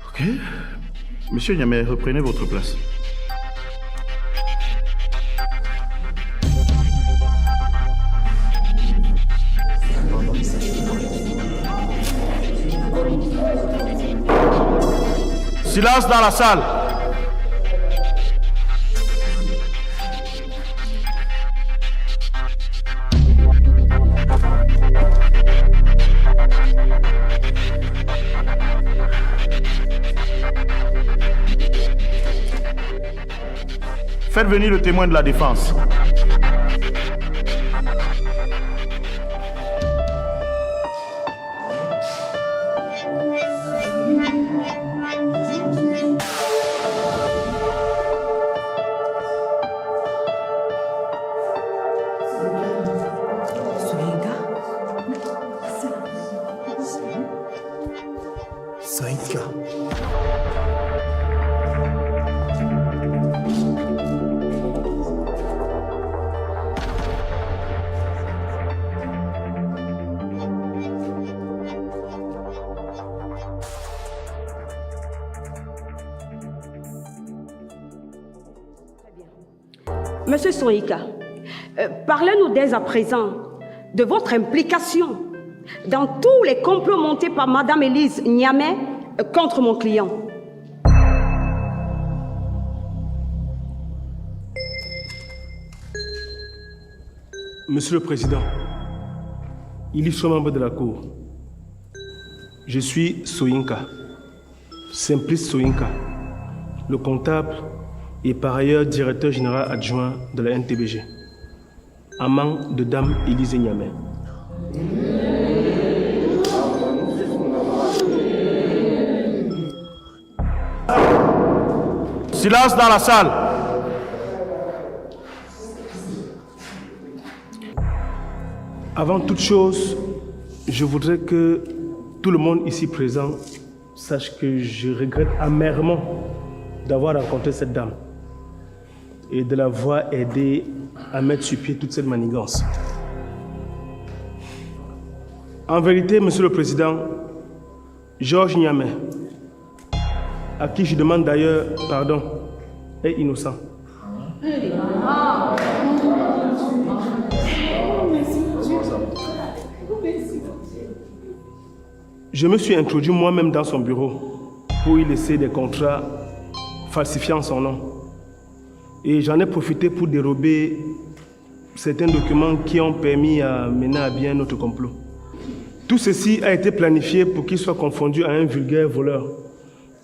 Speaker 17: Ok. Monsieur Niamé, reprenez votre place.
Speaker 16: Silence dans la salle.
Speaker 17: Faites venir le témoin de la défense.
Speaker 2: Soyinka.
Speaker 6: Monsieur Soyinka, parlez-nous dès à présent de votre implication dans tous les complots montés par Madame Élise Niamé contre mon client.
Speaker 2: Monsieur le Président, illustre membre de la Cour, je suis Soyinka, Simplice Soyinka, le comptable et par ailleurs directeur général adjoint de la NTBG, amant de Dame Élise Niamé.
Speaker 16: Silence dans la salle.
Speaker 2: Avant toute chose, je voudrais que tout le monde ici présent sache que je regrette amèrement d'avoir rencontré cette dame et de l'avoir aidé à mettre sur pied toute cette manigance. En vérité, Monsieur le Président, Georges Niamé, à qui je demande d'ailleurs pardon, est innocent. Je me suis introduit moi-même dans son bureau pour y laisser des contrats falsifiant son nom. Et j'en ai profité pour dérober certains documents qui ont permis à mener à bien notre complot. Tout ceci a été planifié pour qu'il soit confondu à un vulgaire voleur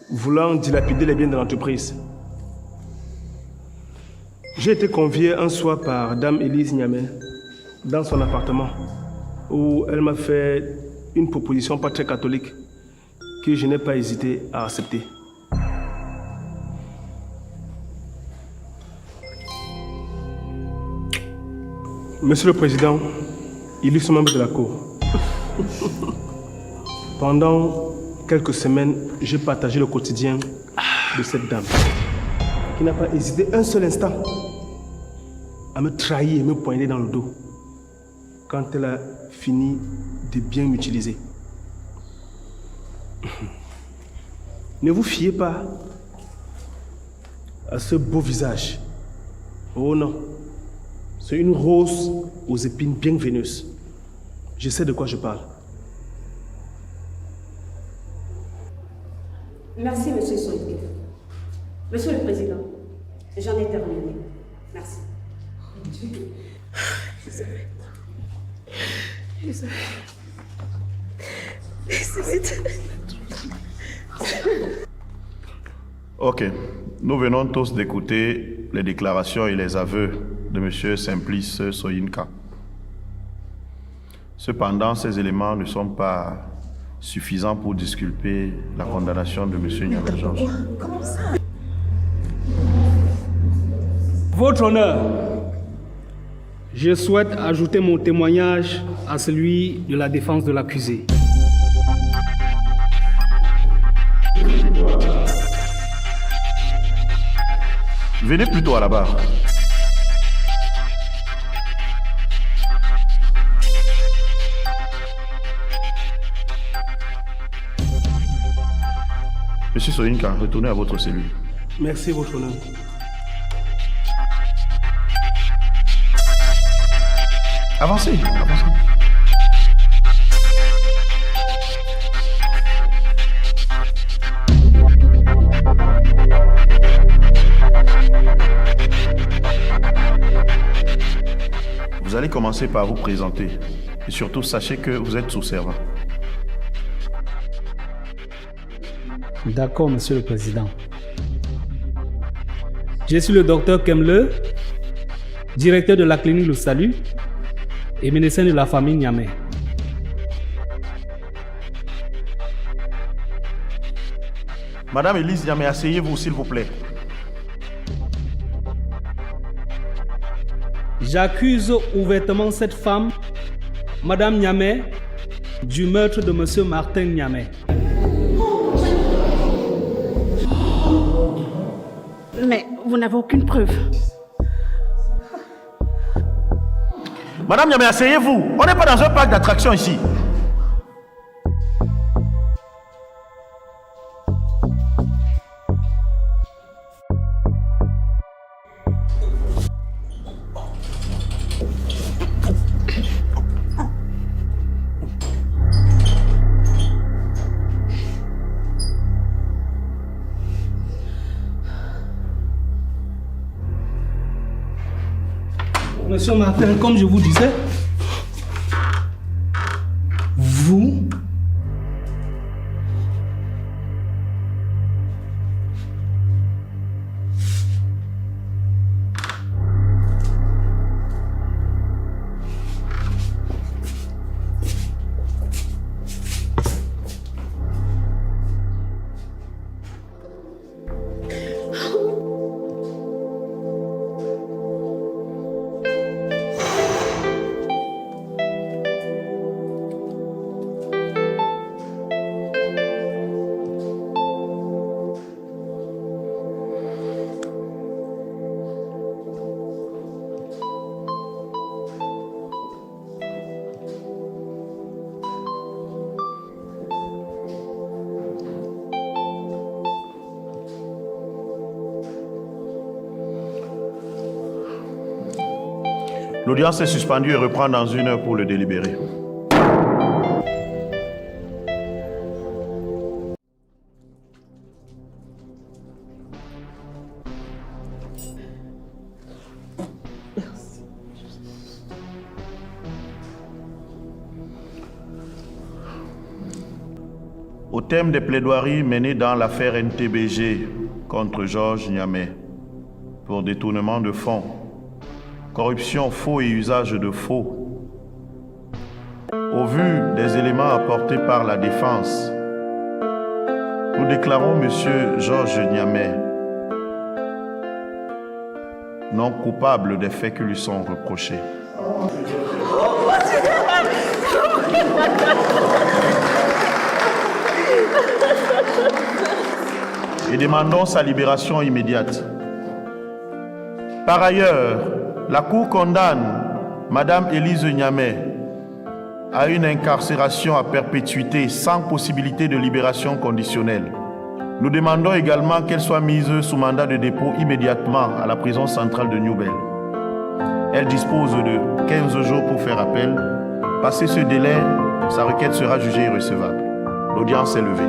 Speaker 2: voulant dilapider les biens de l'entreprise. J'ai été convié un soir par Dame Élise Niamé dans son appartement où elle m'a fait une proposition pas très catholique que je n'ai pas hésité à accepter. Monsieur le Président, illustre membre de la Cour, pendant quelques semaines, j'ai partagé le quotidien de cette dame qui n'a pas hésité un seul instant à me trahir et me poigner dans le dos quand elle a fini de bien m'utiliser. Ne vous fiez pas à ce beau visage. Oh non, c'est une rose aux épines bien veineuses. Je sais de quoi je parle.
Speaker 6: Merci, Monsieur Soyinka. Monsieur le Président, j'en ai terminé. Merci.
Speaker 17: Ok, nous venons tous d'écouter les déclarations et les aveux de M. Simplice Soyinka. Cependant, ces éléments ne sont pas suffisants pour disculper la condamnation de M. Niamey Georges.
Speaker 9: Comment ça?
Speaker 18: Votre honneur, je souhaite ajouter mon témoignage à celui de la défense de l'accusé.
Speaker 17: Venez plutôt à la barre. Monsieur Soyinka, retournez à votre cellule.
Speaker 2: Merci, votre honneur.
Speaker 17: Avancez, avancez. Vous allez commencer par vous présenter. Et surtout, sachez que vous êtes sous servant.
Speaker 18: D'accord, Monsieur le Président. Je suis le docteur Kemle, directeur de la clinique Le Salut et médecin de la famille Niamey.
Speaker 17: Madame Élise Niamey, asseyez-vous s'il vous plaît.
Speaker 18: J'accuse ouvertement cette femme, Madame Niamey, du meurtre de Monsieur Martin Niamey.
Speaker 1: Mais vous n'avez aucune preuve.
Speaker 17: Madame Niamey, asseyez-vous. On n'est pas dans un parc d'attractions ici.
Speaker 18: Monsieur Martin, comme je vous disais, vous
Speaker 17: L'audience est suspendue et reprend dans 1 heure pour le délibérer. Au thème des plaidoiries menées dans l'affaire NTBG contre Georges Niamey pour détournement de fonds, corruption, faux et usage de faux. Au vu des éléments apportés par la défense, nous déclarons M. Georges Niamey non coupable des faits qui lui sont reprochés. Et demandons sa libération immédiate. Par ailleurs, la Cour condamne Madame Élise Niamey à une incarcération à perpétuité sans possibilité de libération conditionnelle. Nous demandons également qu'elle soit mise sous mandat de dépôt immédiatement à la prison centrale de New Bell. Elle dispose de 15 jours pour faire appel. Passé ce délai, sa requête sera jugée irrecevable. L'audience est levée.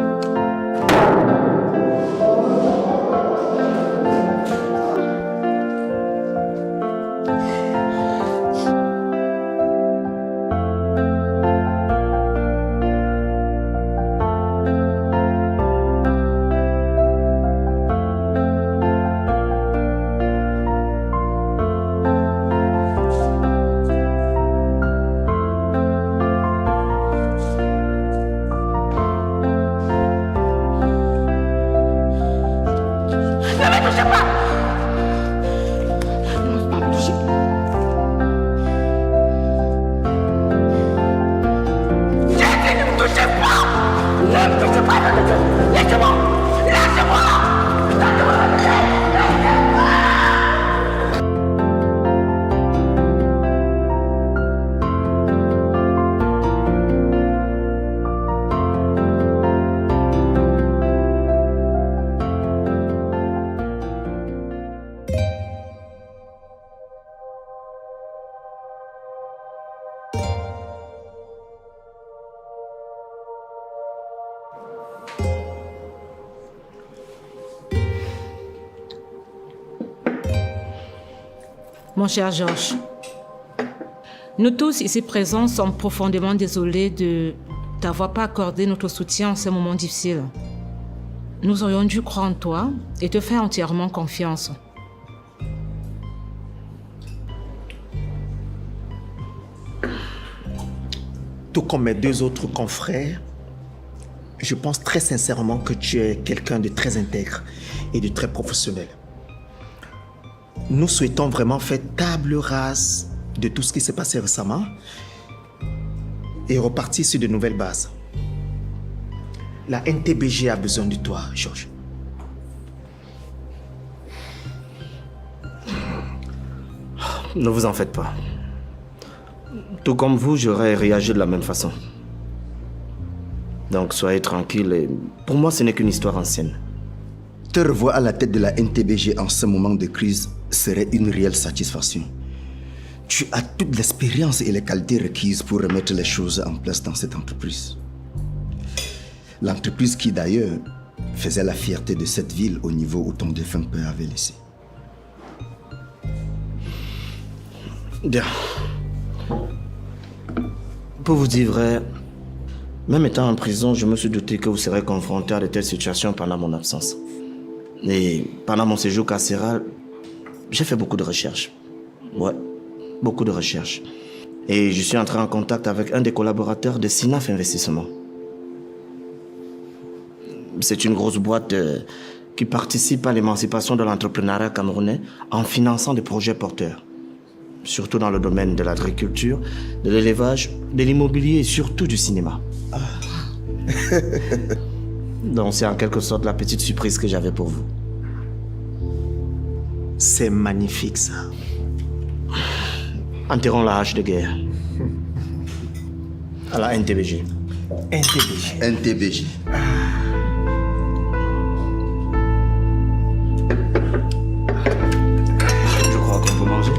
Speaker 8: Mon cher Georges, nous tous ici présents sommes profondément désolés de t'avoir pas accordé notre soutien en ces moments difficiles. Nous aurions dû croire en toi et te faire entièrement confiance.
Speaker 7: Tout comme mes 2 autres confrères, je pense très sincèrement que tu es quelqu'un de très intègre et de très professionnel. Nous souhaitons vraiment faire table rase de tout ce qui s'est passé récemment et repartir sur de nouvelles bases. La NTBG a besoin de toi, Georges. Ne vous en faites pas. Tout comme vous, j'aurais réagi de la même façon. Donc soyez tranquille. Et pour moi, ce n'est qu'une histoire ancienne.
Speaker 19: Te revoir à la tête de la NTBG en ce moment de crise serait une réelle satisfaction. Tu as toute l'expérience et les qualités requises pour remettre les choses en place dans cette entreprise. L'entreprise qui d'ailleurs faisait la fierté de cette ville au niveau où ton défunt père avait laissé.
Speaker 7: Bien. Pour vous dire vrai, même étant en prison, je me suis douté que vous serez confronté à de telles situations pendant mon absence. Et pendant mon séjour carcéral, j'ai fait beaucoup de recherches. Ouais, beaucoup de recherches. Et je suis entré en contact avec un des collaborateurs de Sinaf Investissement. C'est une grosse boîte qui participe à l'émancipation de l'entrepreneuriat camerounais en finançant des projets porteurs. Surtout dans le domaine de l'agriculture, de l'élevage, de l'immobilier et surtout du cinéma. Donc c'est en quelque sorte la petite surprise que j'avais pour vous. C'est magnifique ça. Enterrons la hache de guerre. À la NTBG.
Speaker 19: NTBG. NTBG.
Speaker 7: Je crois qu'on peut manger.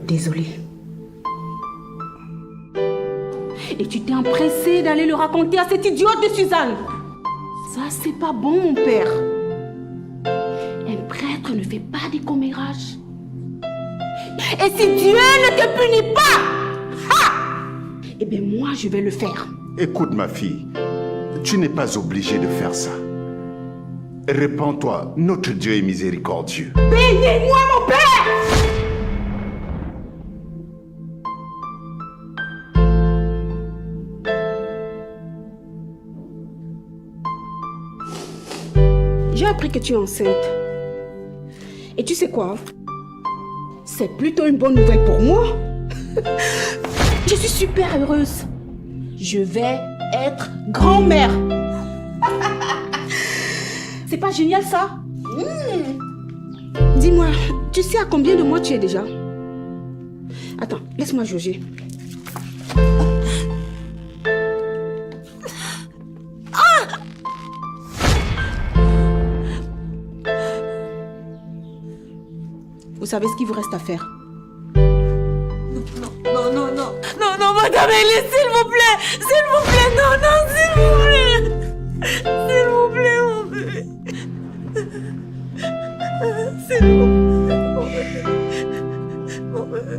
Speaker 1: Désolée. Et tu t'es empressé d'aller le raconter à cette idiote de Suzanne. Ça, c'est pas bon, mon père. Un prêtre ne fait pas des commérages. Et si Dieu ne te punit pas, eh bien moi, je vais le faire.
Speaker 4: Écoute, ma fille, tu n'es pas obligée de faire ça. Répands-toi, notre Dieu est miséricordieux.
Speaker 1: Bénis-moi, mon père! J'ai appris que tu es enceinte. Et tu sais quoi? C'est plutôt une bonne nouvelle pour moi. Je suis super heureuse. Je vais être grand-mère. C'est pas génial ça? Dis-moi, tu sais à combien de mois tu es déjà? Attends, laisse-moi jauger. Vous savez ce qu'il vous reste à faire?
Speaker 5: Non, madame Elise, s'il vous plaît! S'il vous plaît, non, s'il vous plaît! S'il vous plaît, mon bébé! S'il vous plaît, mon bébé! Mon bébé!